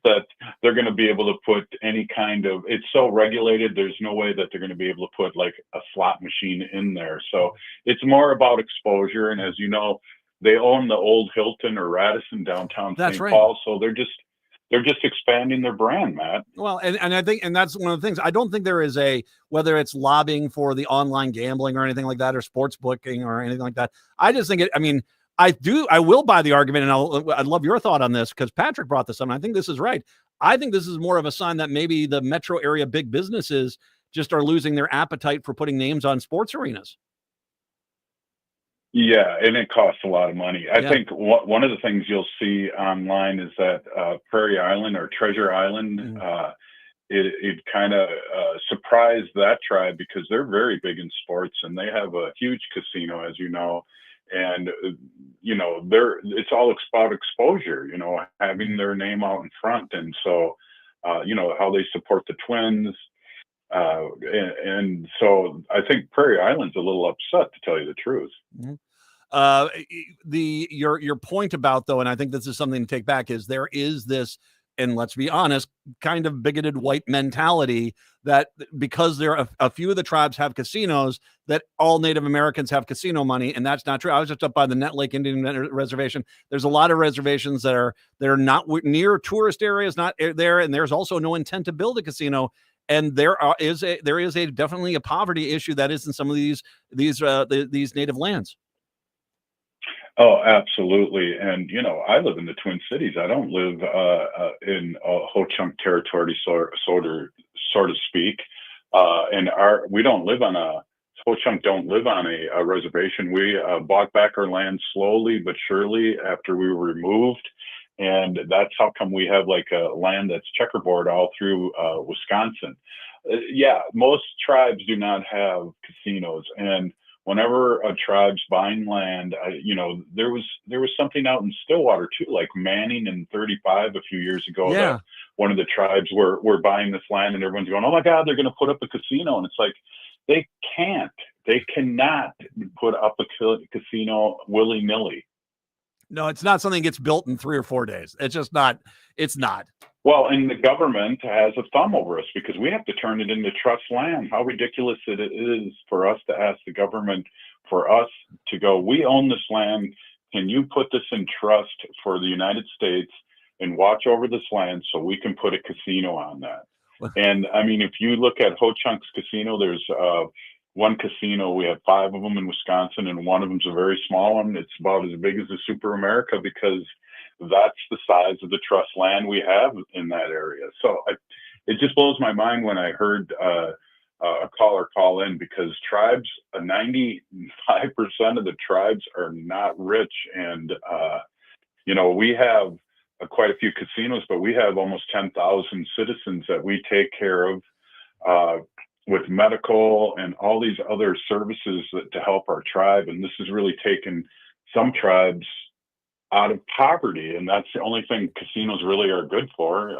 that they're going to be able to put any kind of, it's so regulated, there's no way that they're going to be able to put like a slot machine in there. So it's more about exposure. And as you know, they own the old Hilton or Radisson downtown St. Paul. So they're they're just expanding their brand, Matt. Well, and I think, and that's one of the things. I don't think there is whether it's lobbying for the online gambling or anything like that, or sports booking or anything like that. I just think I will buy the argument, and I'd love your thought on this, because Patrick brought this up, and I think this is right. I think this is more of a sign that maybe the metro area big businesses just are losing their appetite for putting names on sports arenas. Yeah, and it costs a lot of money. I think one of the things you'll see online is that Prairie Island or Treasure Island, it kind of surprised that tribe, because they're very big in sports and they have a huge casino, as you know. And, it's all about exposure, having their name out in front. And so, how they support the Twins. And so I think Prairie Island's a little upset, to tell you the truth. Mm-hmm. Your point about, though, and I think this is something to take back, is there is this, and let's be honest, kind of bigoted white mentality that because there are a few of the tribes have casinos, that all Native Americans have casino money, and that's not true. I was just up by the Nett Lake Indian Reservation. There's a lot of reservations that are not near tourist areas, not there, and there's also no intent to build a casino. And there is definitely a poverty issue that is in some of these native lands. Oh, absolutely. And, I live in the Twin Cities. I don't live in Ho-Chunk territory, so to speak. And we don't live on Ho-Chunk don't live on a reservation. We bought back our land slowly but surely after we were removed. And that's how come we have like a land that's checkerboard all through Wisconsin. Most tribes do not have casinos. And whenever a tribe's buying land, there was something out in Stillwater too, like Manning and 35 a few years ago. Yeah. That one of the tribes were buying this land, and everyone's going, "Oh my God, they're going to put up a casino!" And it's like, they cannot put up a casino willy nilly. No, it's not something that gets built in 3 or 4 days. It's just not. It's not. Well, and the government has a thumb over us because we have to turn it into trust land. How ridiculous it is for us to ask the government for us to go, we own this land. Can you put this in trust for the United States and watch over this land so we can put a casino on that? And I mean, if you look at Ho-Chunk's casino, there's one casino. We have 5 of them in Wisconsin, and one of them's a very small one. It's about as big as the Super America because that's the size of the trust land we have in that area. So it just blows my mind when I heard a caller call in, because tribes, 95% of the tribes are not rich. And, we have quite a few casinos, but we have almost 10,000 citizens that we take care of with medical and all these other services to help our tribe. And this has really taken some tribes out of poverty, and that's the only thing casinos really are good for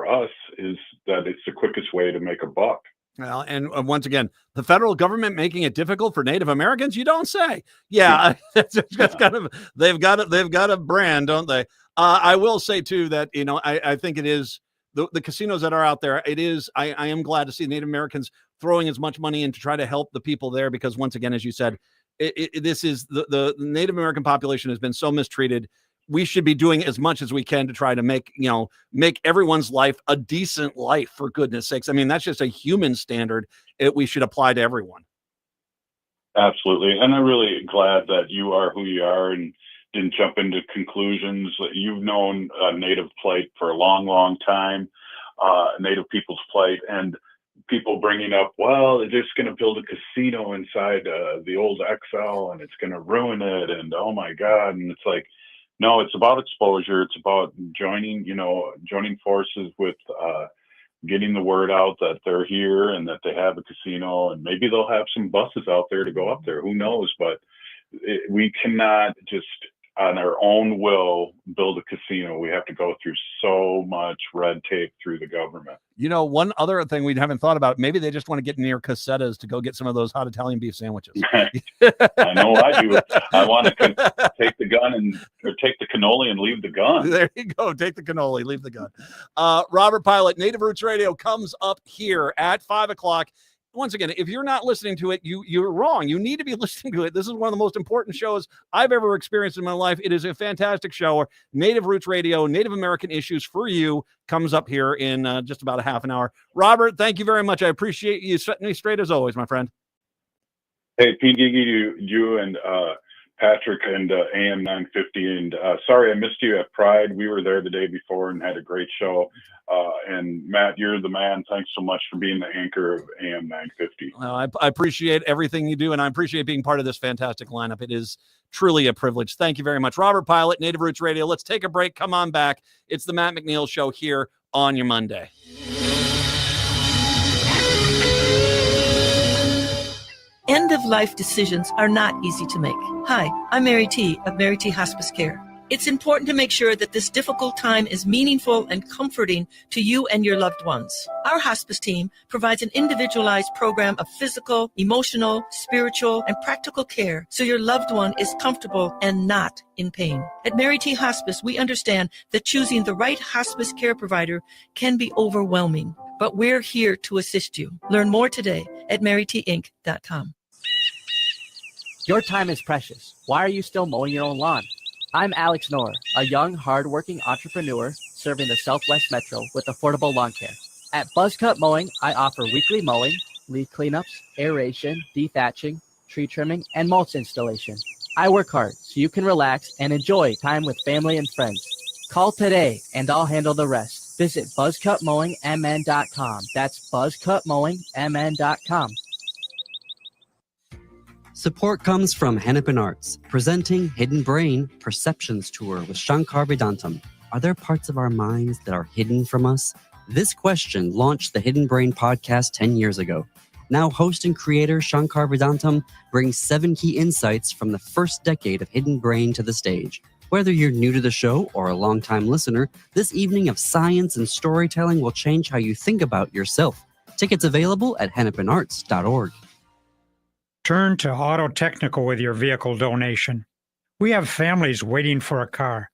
us, is that it's the quickest way to make a buck. Well, and once again, the federal government making it difficult for Native Americans, you don't say. Yeah, that's kind of, they've got a brand, don't they? I will say too that I think it is the casinos that are out there. It is. I am glad to see Native Americans throwing as much money in to try to help the people there, because once again, as you said, this is the Native American population has been so mistreated. We should be doing as much as we can to try to make everyone's life a decent life, for goodness sakes. I mean, that's just a human standard we should apply to everyone. Absolutely. And I'm really glad that you are who you are and didn't jump into conclusions. You've known Native plight for a long, long time, Native people's plight, and people bringing up, well, they're just going to build a casino inside the old XL and it's going to ruin it. And oh my God. And it's like, no, it's about exposure. It's about joining forces with getting the word out that they're here and that they have a casino, and maybe they'll have some buses out there to go up there. Who knows? But we cannot just on our own will build a casino. We have to go through so much red tape through the government. One other thing we haven't thought about, maybe they just want to get near Casetas to go get some of those hot Italian beef sandwiches. I know I do. I want to take the gun or take the cannoli and leave the gun. There you go. Take the cannoli, leave the gun. Robert Pilot, Native Roots Radio comes up here at 5 o'clock. once again, if you're not listening to it, you're wrong. You need to be listening to it. This is one of the most important shows I've ever experienced in my life. It is a fantastic show. Native Roots Radio, Native American Issues for You comes up here in just about a half an hour. Robert, thank you very much. I appreciate you setting me straight as always, my friend. Hey, P. Gigi, you and Patrick and AM 950. And sorry I missed you at Pride. We were there the day before and had a great show. And Matt, you're the man. Thanks so much for being the anchor of AM 950. Well, I appreciate everything you do, and I appreciate being part of this fantastic lineup. It is truly a privilege. Thank you very much. Robert Pilot, Native Roots Radio. Let's take a break. Come on back. It's the Matt McNeil Show here on your Monday. End-of-life decisions are not easy to make. Hi, I'm Mary T. of Mary T. Hospice Care. It's important to make sure that this difficult time is meaningful and comforting to you and your loved ones. Our hospice team provides an individualized program of physical, emotional, spiritual, and practical care so your loved one is comfortable and not in pain. At Mary T. Hospice, we understand that choosing the right hospice care provider can be overwhelming, but we're here to assist you. Learn more today at marytinc.com. Your time is precious. Why are you still mowing your own lawn? I'm Alex Knorr, a young, hardworking entrepreneur serving the Southwest Metro with affordable lawn care. At Buzzcut Mowing, I offer weekly mowing, leaf cleanups, aeration, dethatching, tree trimming, and mulch installation. I work hard so you can relax and enjoy time with family and friends. Call today and I'll handle the rest. Visit buzzcutmowingmn.com. That's buzzcutmowingmn.com. Support comes from Hennepin Arts, presenting Hidden Brain Perceptions Tour with Shankar Vedantam. Are there parts of our minds that are hidden from us? This question launched the Hidden Brain podcast 10 years ago. Now host and creator Shankar Vedantam brings 7 key insights from the first decade of Hidden Brain to the stage. Whether you're new to the show or a longtime listener, this evening of science and storytelling will change how you think about yourself. Tickets available at hennepinarts.org. Turn to Auto Technical with your vehicle donation. We have families waiting for a car.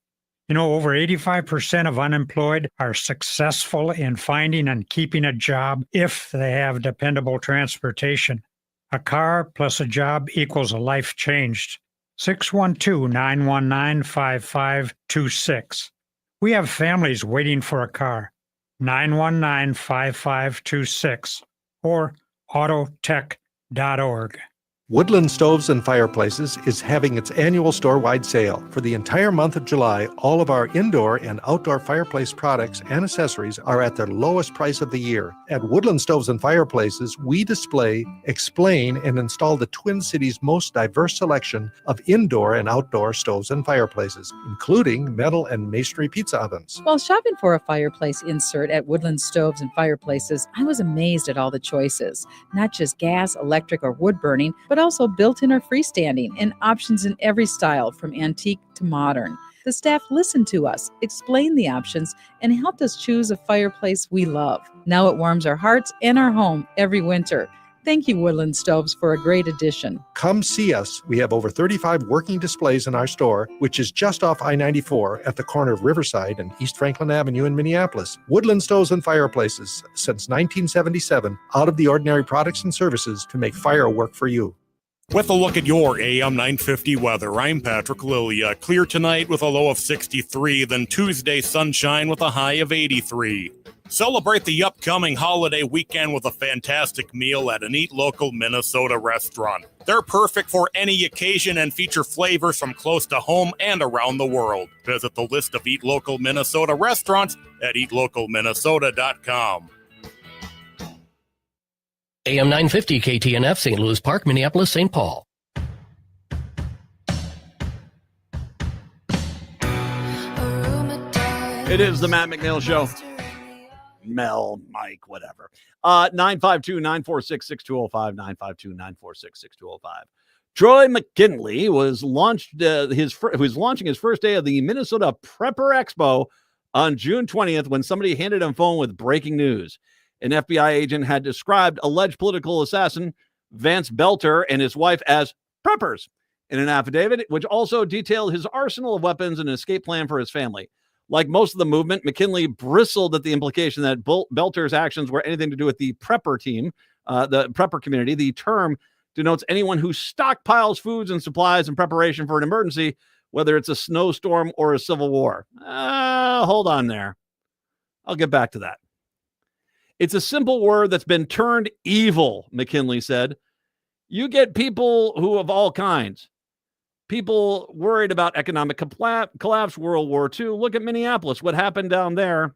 Over 85% of unemployed are successful in finding and keeping a job if they have dependable transportation. A car plus a job equals a life changed. 612-919-5526. We have families waiting for a car. 919-5526 or autotech.org. Woodland Stoves and Fireplaces is having its annual store-wide sale. For the entire month of July, all of our indoor and outdoor fireplace products and accessories are at their lowest price of the year. At Woodland Stoves and Fireplaces, we display, explain, and install the Twin Cities' most diverse selection of indoor and outdoor stoves and fireplaces, including metal and masonry pizza ovens. While shopping for a fireplace insert at Woodland Stoves and Fireplaces, I was amazed at all the choices. Not just gas, electric, or wood burning, but also built-in or freestanding, and options in every style from antique to modern. The staff listened to us, explained the options, and helped us choose a fireplace we love. Now it warms our hearts and our home every winter. Thank you, Woodland Stoves, for a great addition. Come see us. We have over 35 working displays in our store, which is just off I-94 at the corner of Riverside and East Franklin Avenue in Minneapolis. Woodland Stoves and Fireplaces, since 1977, out of the ordinary products and services to make fire work for you. With a look at your AM 950 weather, I'm Patrick Lilia. Clear tonight with a low of 63, then Tuesday sunshine with a high of 83. Celebrate the upcoming holiday weekend with a fantastic meal at an Eat Local Minnesota restaurant. They're perfect for any occasion and feature flavors from close to home and around the world. Visit the list of Eat Local Minnesota restaurants at eatlocalminnesota.com. AM 950 KTNF, St. Louis Park, Minneapolis, St. Paul. It is the Matt McNeil Show. Mel, Mike, whatever. 952-946-6205, 952-946-6205. Troy McKinley was launching his first day of the Minnesota Prepper Expo on June 20th when somebody handed him a phone with breaking news. An FBI agent had described alleged political assassin Vance Belter and his wife as preppers in an affidavit, which also detailed his arsenal of weapons and an escape plan for his family. Like most of the movement, McKinley bristled at the implication that Belter's actions were anything to do with the prepper team the prepper community. The term denotes anyone who stockpiles foods and supplies in preparation for an emergency, whether it's a snowstorm or a civil war. Hold on there. I'll get back to that. It's a simple word that's been turned evil, McKinley said. You get people who of all kinds. People worried about economic collapse, World War II. Look at Minneapolis. What happened down there?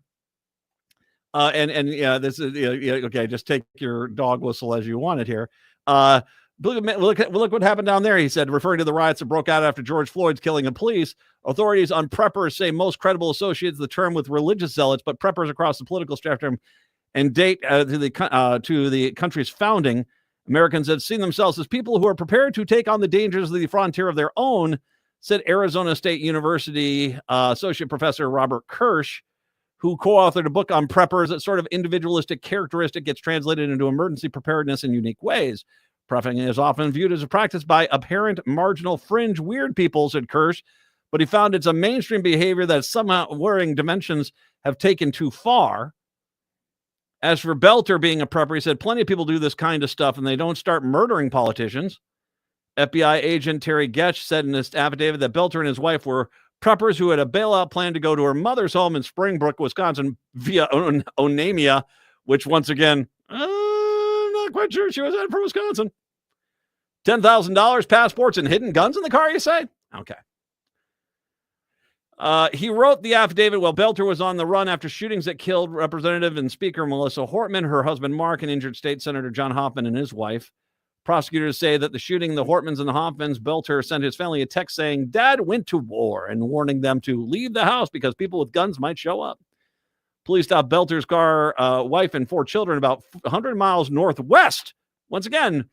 This is okay. Just take your dog whistle as you want it here. Look what happened down there. He said, referring to the riots that broke out after George Floyd's killing of police. Authorities on preppers say most credible associates the term with religious zealots, but preppers across the political spectrum and date to the country's founding. Americans have seen themselves as people who are prepared to take on the dangers of the frontier of their own, said Arizona State University Associate Professor Robert Kirsch, who co-authored a book on preppers. That sort of individualistic characteristic gets translated into emergency preparedness in unique ways. Prepping is often viewed as a practice by apparent marginal fringe weird people, said Kirsch, but he found it's a mainstream behavior that somehow worrying dimensions have taken too far. As for Belter being a prepper, he said plenty of people do this kind of stuff and they don't start murdering politicians. FBI agent Terry Getch said in his affidavit that Belter and his wife were preppers who had a bailout plan to go to her mother's home in Springbrook, Wisconsin via Onamia, which once again, I'm not quite sure she was headed for Wisconsin. $10,000, passports, and hidden guns in the car, you say? Okay. He wrote the affidavit while Belter was on the run after shootings that killed Representative and Speaker Melissa Hortman, her husband Mark, and injured State Senator John Hoffman and his wife. Prosecutors say that the shooting, the Hortmans and the Hoffmans, Belter sent his family a text saying, Dad went to war, and warning them to leave the house because people with guns might show up. Police stopped Belter's car, wife, and 4 children about 100 miles northwest. Once again,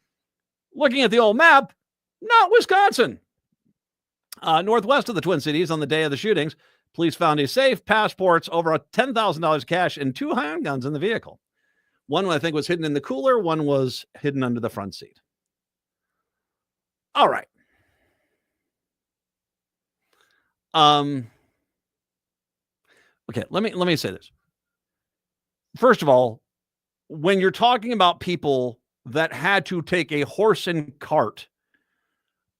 looking at the old map, not Wisconsin. Northwest of the Twin Cities on the day of the shootings, police found a safe, passports, over $10,000 cash, and 2 handguns in the vehicle. One, I think, was hidden in the cooler. One was hidden under the front seat. All right. Okay, let me say this. First of all, when you're talking about people that had to take a horse and cart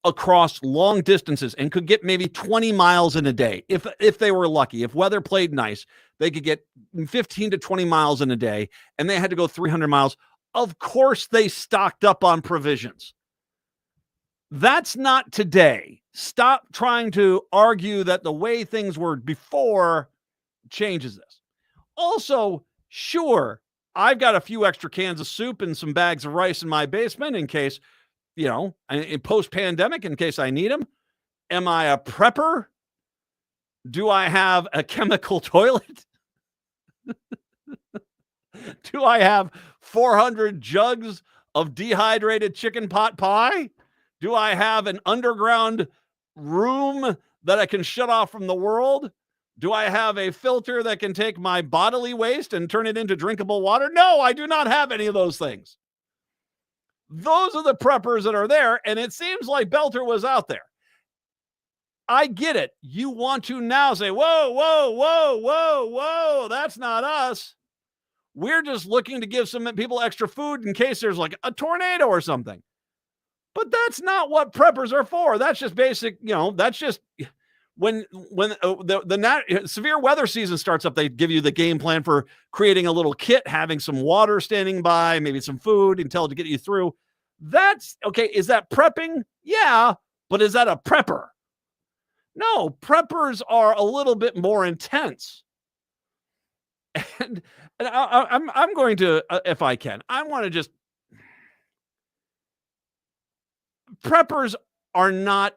across long distances and could get maybe 20 miles in a day, if they were lucky, if weather played nice, they could get 15 to 20 miles in a day, and they had to go 300 miles. Of course, they stocked up on provisions. That's not today. Stop trying to argue that the way things were before changes this. Also, sure, I've got a few extra cans of soup and some bags of rice in my basement in case, in post-pandemic, in case I need them. Am I a prepper? Do I have a chemical toilet? Do I have 400 jugs of dehydrated chicken pot pie? Do I have an underground room that I can shut off from the world? Do I have a filter that can take my bodily waste and turn it into drinkable water? No, I do not have any of those things. Those are the preppers that are there, and it seems like Belter was out there. I get it. You want to now say, whoa, whoa, whoa, whoa, whoa, that's not us. We're just looking to give some people extra food in case there's like a tornado or something. But that's not what preppers are for. That's just basic, that's just when the severe weather season starts up, they give you the game plan for creating a little kit, having some water standing by, maybe some food until to get you through. That's okay. Is that prepping? Yeah. But is that a prepper? No, preppers are a little bit more intense. And I'm going to, if I can, I want to just, preppers are not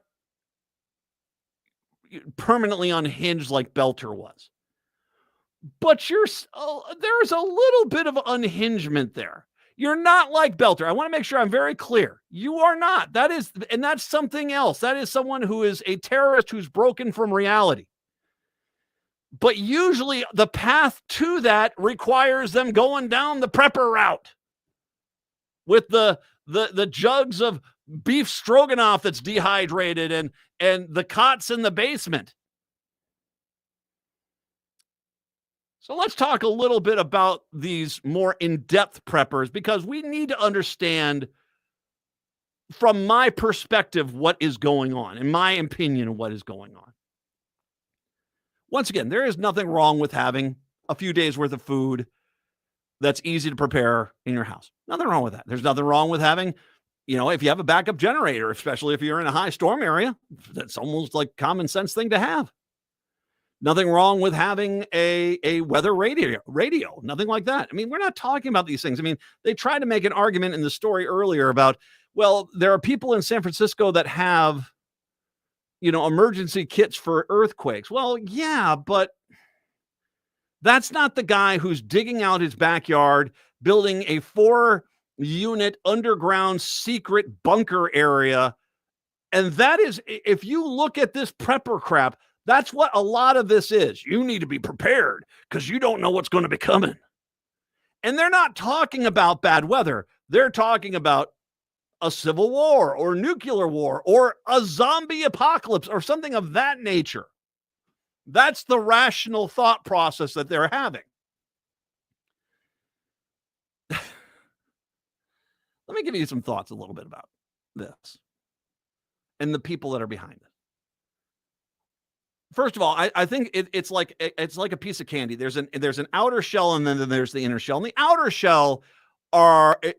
permanently unhinged like Belter was. But there's a little bit of unhingement there. You're not like Belter. I want to make sure I'm very clear. You are not. And that's something else. That is someone who is a terrorist who's broken from reality. But usually the path to that requires them going down the prepper route with the jugs of beef stroganoff that's dehydrated and the cots in the basement. So let's talk a little bit about these more in-depth preppers, because we need to understand, from my perspective, what is going on, in my opinion, what is going on. Once again, there is nothing wrong with having a few days worth of food that's easy to prepare in your house. Nothing wrong with that. There's nothing wrong with having, if you have a backup generator, especially if you're in a high storm area, that's almost like common sense thing to have. Nothing wrong with having a weather radio, nothing like that. I mean, we're not talking about these things. I mean, they tried to make an argument in the story earlier about, well, there are people in San Francisco that have, emergency kits for earthquakes. Well, yeah, but that's not the guy who's digging out his backyard, building a 4-unit underground secret bunker area. And that is, if you look at this prepper crap, that's what a lot of this is. You need to be prepared because you don't know what's going to be coming. And they're not talking about bad weather. They're talking about a civil war or nuclear war or a zombie apocalypse or something of that nature. That's the rational thought process that they're having. Let me give you some thoughts a little bit about this and the people that are behind it. First of all, I think it's like a piece of candy. There's an outer shell and then there's the inner shell. And the outer shell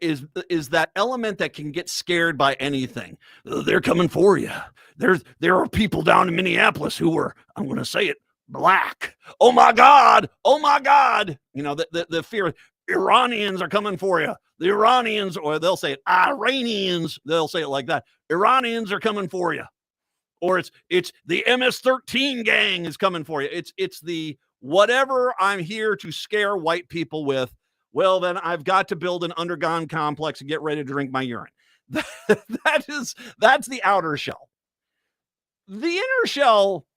is that element that can get scared by anything. They're coming for you. There are people down in Minneapolis who were, I'm going to say it, black. Oh my God. Oh my God. The fear. Iranians are coming for you. The Iranians, or they'll say it, Iranians. They'll say it like that. Iranians are coming for you. Or it's the MS-13 gang is coming for you. It's the whatever I'm here to scare white people with. Well, then I've got to build an underground complex and get ready to drink my urine. That's the outer shell. The inner shell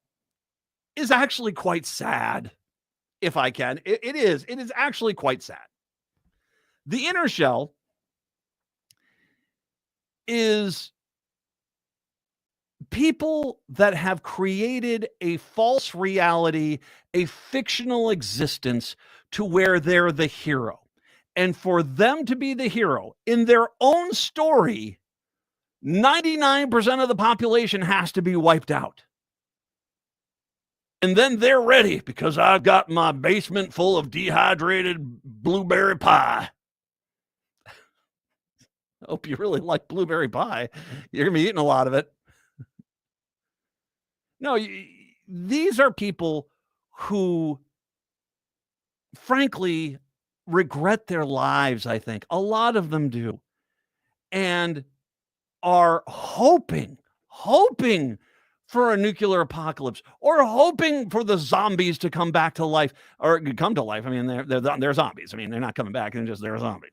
is actually quite sad, if I can. It is actually quite sad. The inner shell is people that have created a false reality, a fictional existence to where they're the hero. And for them to be the hero in their own story, 99% of the population has to be wiped out. And then they're ready because I've got my basement full of dehydrated blueberry pie. I hope you really like blueberry pie. You're going to be eating a lot of it. No, these are people who, frankly, regret their lives, I think. A lot of them do. And are hoping for a nuclear apocalypse or hoping for the zombies to come back to life or come to life. I mean, they're zombies. I mean, they're not coming back, they're zombies.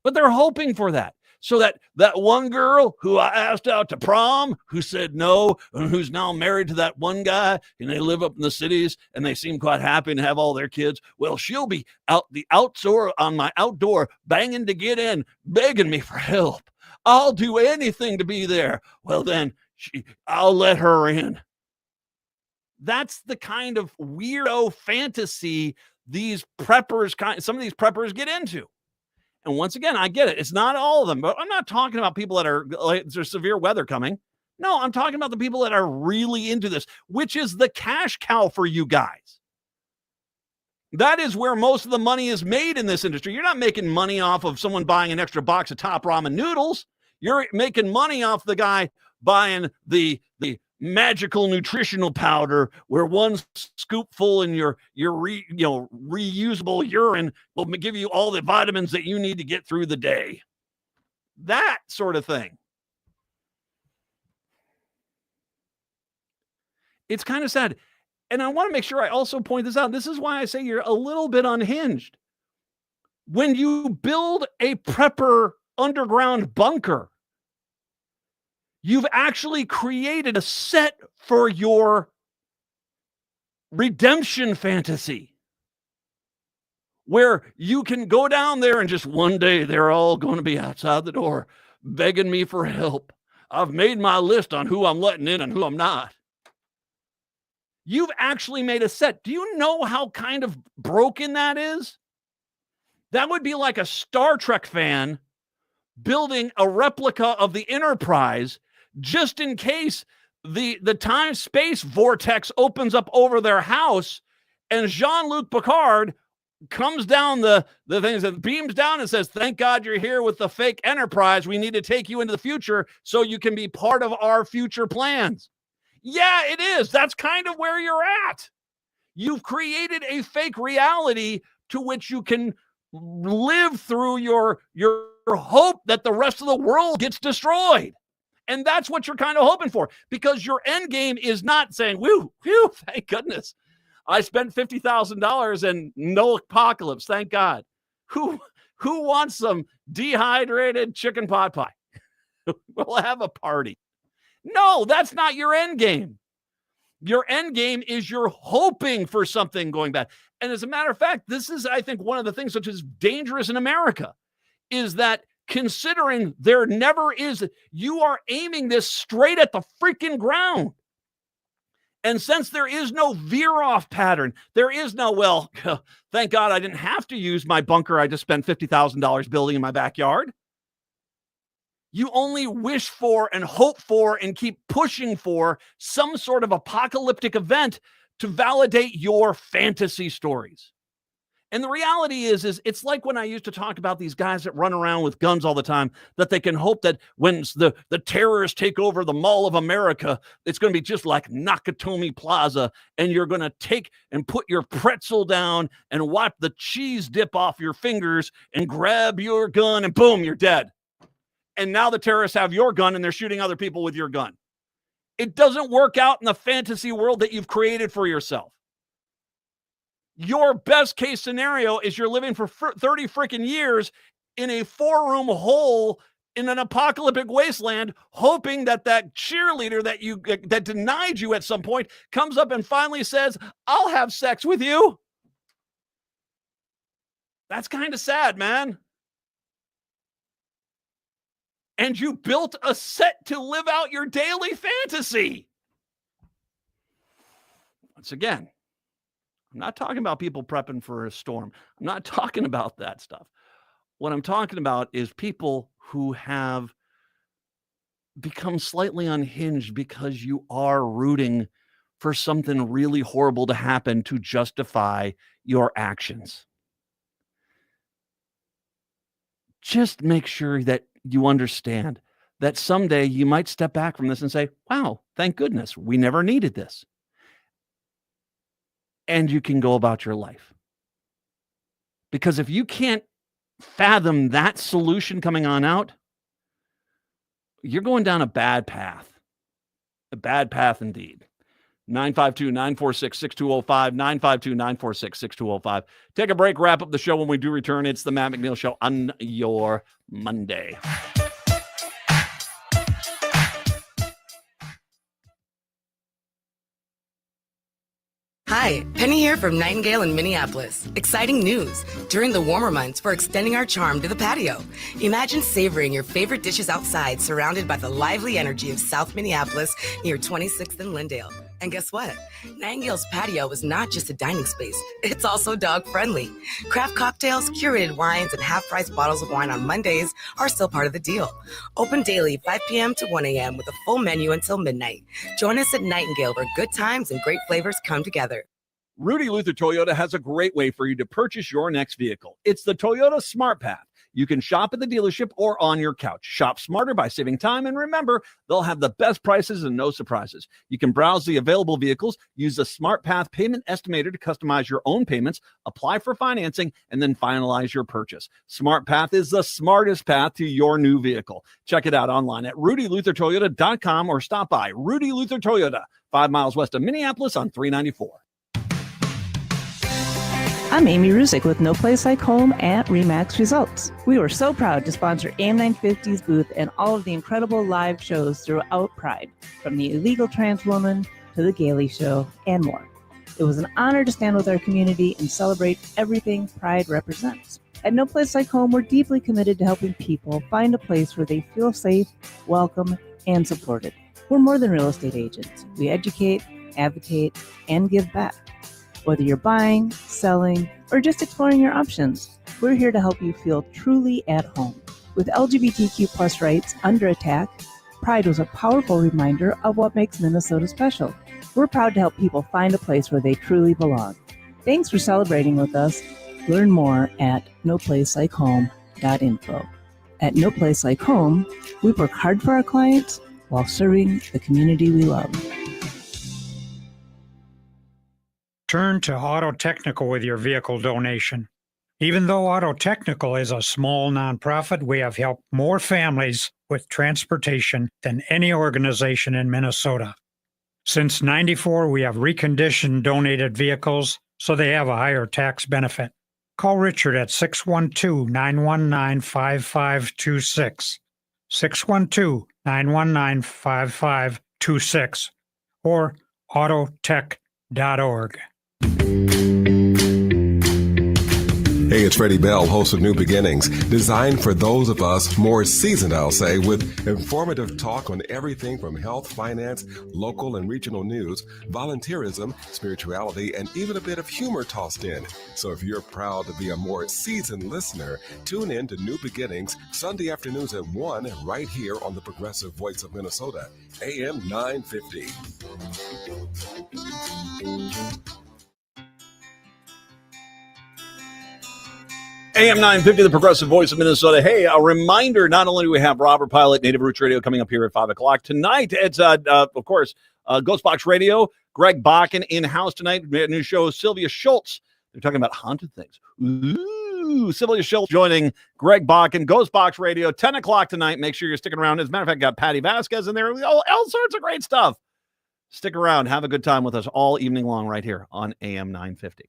But they're hoping for that. So that one girl who I asked out to prom, who said no, and who's now married to that one guy, and they live up in the cities, and they seem quite happy and have all their kids. Well, she'll be on my outdoor, banging to get in, begging me for help. I'll do anything to be there. Well, then I'll let her in. That's the kind of weirdo fantasy some of these preppers get into. And once again, I get it. It's not all of them, but I'm not talking about people that are like, there's severe weather coming. No, I'm talking about the people that are really into this, which is the cash cow for you guys. That is where most of the money is made in this industry. You're not making money off of someone buying an extra box of Top Ramen noodles. You're making money off the guy buying the magical nutritional powder where one scoopful in your reusable urine will give you all the vitamins that you need to get through the day. That sort of thing. It's kind of sad. And I want to make sure I also point this out. This is why I say you're a little bit unhinged. When you build a prepper underground bunker, you've actually created a set for your redemption fantasy where you can go down there and just one day they're all going to be outside the door begging me for help. I've made my list on who I'm letting in and who I'm not. You've actually made a set. Do you know how kind of broken that is? That would be like a Star Trek fan building a replica of the Enterprise just in case the time-space vortex opens up over their house and Jean-Luc Picard comes down the things that beams down and says, thank God you're here with the fake Enterprise. We need to take you into the future so you can be part of our future plans. Yeah, it is. That's kind of where you're at. You've created a fake reality to which you can live through your hope that the rest of the world gets destroyed. And that's what you're kind of hoping for, because your end game is not saying, whew, thank goodness. I spent $50,000 and no apocalypse, thank God. Who wants some dehydrated chicken pot pie? We'll have a party. No, that's not your end game. Your end game is you're hoping for something going bad. And as a matter of fact, this is, I think, one of the things which is dangerous in America, is that considering there never is, you are aiming this straight at the freaking ground. And since there is no veer-off pattern, there is no, well, thank God I didn't have to use my bunker I just spent $50,000 building in my backyard. You only wish for and hope for and keep pushing for some sort of apocalyptic event to validate your fantasy stories. And the reality is it's like when I used to talk about these guys that run around with guns all the time, that they can hope that when the terrorists take over the Mall of America, it's going to be just like Nakatomi Plaza, and you're going to take and put your pretzel down and wipe the cheese dip off your fingers and grab your gun and boom, you're dead. And now the terrorists have your gun and they're shooting other people with your gun. It doesn't work out in the fantasy world that you've created for yourself. Your best case scenario is you're living for 30 freaking years in a 4-room hole in an apocalyptic wasteland, hoping that cheerleader that denied you at some point comes up and finally says, I'll have sex with you. That's kind of sad, man. And you built a set to live out your daily fantasy. Once again, I'm not talking about people prepping for a storm. I'm not talking about that stuff. What I'm talking about is people who have become slightly unhinged because you are rooting for something really horrible to happen to justify your actions. Just make sure that you understand that someday you might step back from this and say, wow, thank goodness we never needed this. And you can go about your life. Because if you can't fathom that solution coming on out, you're going down a bad path. A bad path indeed. 952-946-6205, 952-946-6205. Take a break, wrap up the show. When we do return, it's the Matt McNeil Show on your Monday. Hi, Penny here from Nightingale in Minneapolis. Exciting news. During the warmer months, we're extending our charm to the patio. Imagine savoring your favorite dishes outside, surrounded by the lively energy of South Minneapolis near 26th and Lindale. And guess what? Nightingale's patio is not just a dining space, it's also dog-friendly. Craft cocktails, curated wines, and half-price bottles of wine on Mondays are still part of the deal. Open daily, 5 p.m. to 1 a.m. with a full menu until midnight. Join us at Nightingale, where good times and great flavors come together. Rudy Luther Toyota has a great way for you to purchase your next vehicle. It's the Toyota Smart Path. You can shop at the dealership or on your couch. Shop smarter by saving time, and remember, they'll have the best prices and no surprises. You can browse the available vehicles, use the Smart Path payment estimator to customize your own payments, apply for financing, and then finalize your purchase. Smart Path is the smartest path to your new vehicle. Check it out online at rudyluthertoyota.com or stop by Rudy Luther Toyota, 5 miles west of Minneapolis on 394. I'm Amy Ruzick with No Place Like Home at RE/MAX Results. We were so proud to sponsor AM 950's booth and all of the incredible live shows throughout Pride, from the Illegal Trans Woman to the Gailey Show and more. It was an honor to stand with our community and celebrate everything Pride represents. At No Place Like Home, we're deeply committed to helping people find a place where they feel safe, welcome, and supported. We're more than real estate agents. We educate, advocate, and give back. Whether you're buying, selling, or just exploring your options, we're here to help you feel truly at home. With LGBTQ plus rights under attack, Pride was a powerful reminder of what makes Minnesota special. We're proud to help people find a place where they truly belong. Thanks for celebrating with us. Learn more at noplacelikehome.info. At No Place Like Home, we work hard for our clients while serving the community we love. Turn to Auto Technical with your vehicle donation. Even though Auto Technical is a small nonprofit, we have helped more families with transportation than any organization in Minnesota. Since '94, we have reconditioned donated vehicles so they have a higher tax benefit. Call Richard at 612-919-5526, 612-919-5526, or autotech.org. Hey, it's Freddie Bell, host of New Beginnings, designed for those of us more seasoned, I'll say, with informative talk on everything from health, finance, local and regional news, volunteerism, spirituality, and even a bit of humor tossed in. So if you're proud to be a more seasoned listener, tune in to New Beginnings Sunday afternoons at 1 right here on the Progressive Voice of Minnesota, AM 950. AM 950, the Progressive Voice of Minnesota. Hey, a reminder, not only do we have Robert Pilot, Native Roots Radio, coming up here at 5 o'clock. Tonight, it's, of course, Ghost Box Radio. Greg Bakken in-house tonight. We have a new show, Sylvia Schultz. They're talking about haunted things. Ooh, Sylvia Schultz joining Greg Bakken, Ghost Box Radio, 10 o'clock tonight. Make sure you're sticking around. As a matter of fact, got Patty Vasquez in there. All sorts of great stuff. Stick around. Have a good time with us all evening long right here on AM 950.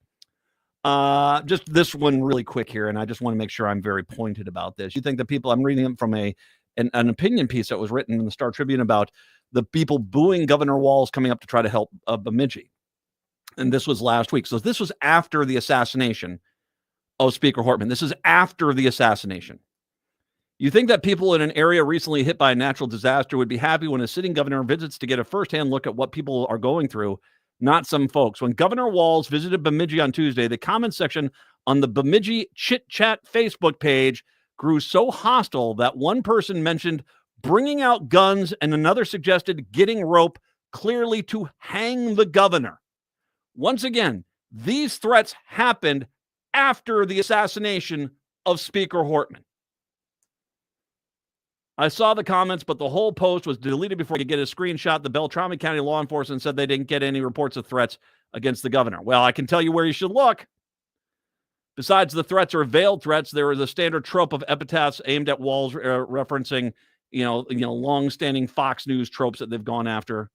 Just this one really quick here, and I just want to make sure I'm very pointed about this. You think the people, I'm reading them from an opinion piece that was written in the Star Tribune about the people booing Governor Walz coming up to try to help Bemidji. And this was last week. So this was after the assassination of Speaker Hortman. This is after the assassination. You think that people in an area recently hit by a natural disaster would be happy when a sitting governor visits to get a firsthand look at what people are going through? Not some folks. When Governor Walz visited Bemidji on Tuesday, the comment section on the Bemidji Chit Chat Facebook page grew so hostile that one person mentioned bringing out guns and another suggested getting rope, clearly to hang the governor. Once again, these threats happened after the assassination of Speaker Hortman. I saw the comments, but the whole post was deleted before I could get a screenshot. The Beltrami County law enforcement said they didn't get any reports of threats against the governor. Well, I can tell you where you should look. Besides the threats or veiled threats, there is a standard trope of epitaphs aimed at Walz, referencing, long-standing Fox News tropes that they've gone after.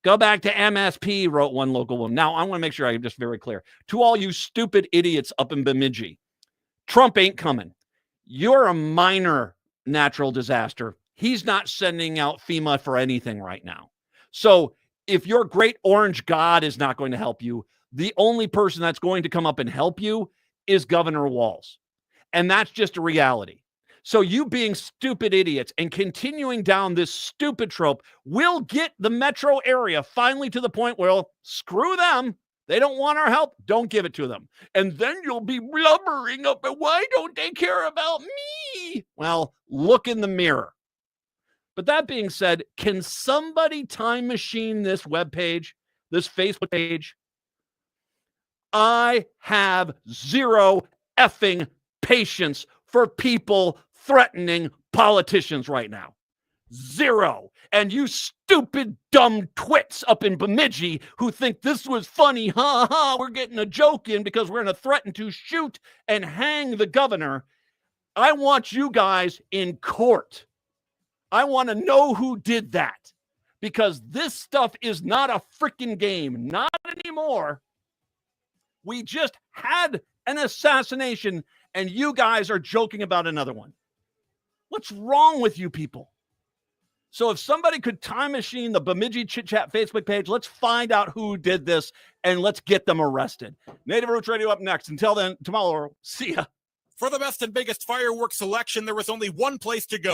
Go back to MSP, wrote one local woman. Now, I want to make sure I'm just very clear. To all you stupid idiots up in Bemidji, Trump ain't coming. You're a minor natural disaster. He's not sending out FEMA for anything right now. So if your great orange God is not going to help you, the only person that's going to come up and help you is Governor Walz. And that's just a reality. So you being stupid idiots and continuing down this stupid trope will get the metro area finally to the point where, screw them. They don't want our help. Don't give it to them. And then you'll be blubbering up, but why don't they care about me? Well, look in the mirror. But that being said, can somebody time machine this webpage, this Facebook page? I have zero effing patience for people threatening politicians right now. Zero. And you stupid, dumb twits up in Bemidji who think this was funny, we're getting a joke in because we're going to threaten to shoot and hang the governor. I want you guys in court. I want to know who did that, because this stuff is not a freaking game. Not anymore. We just had an assassination and you guys are joking about another one. What's wrong with you people? So if somebody could time machine the Bemidji Chit Chat Facebook page, let's find out who did this and let's get them arrested. Native Roots Radio up next. Until then, tomorrow, see ya. For the best and biggest fireworks selection, there was only one place to go.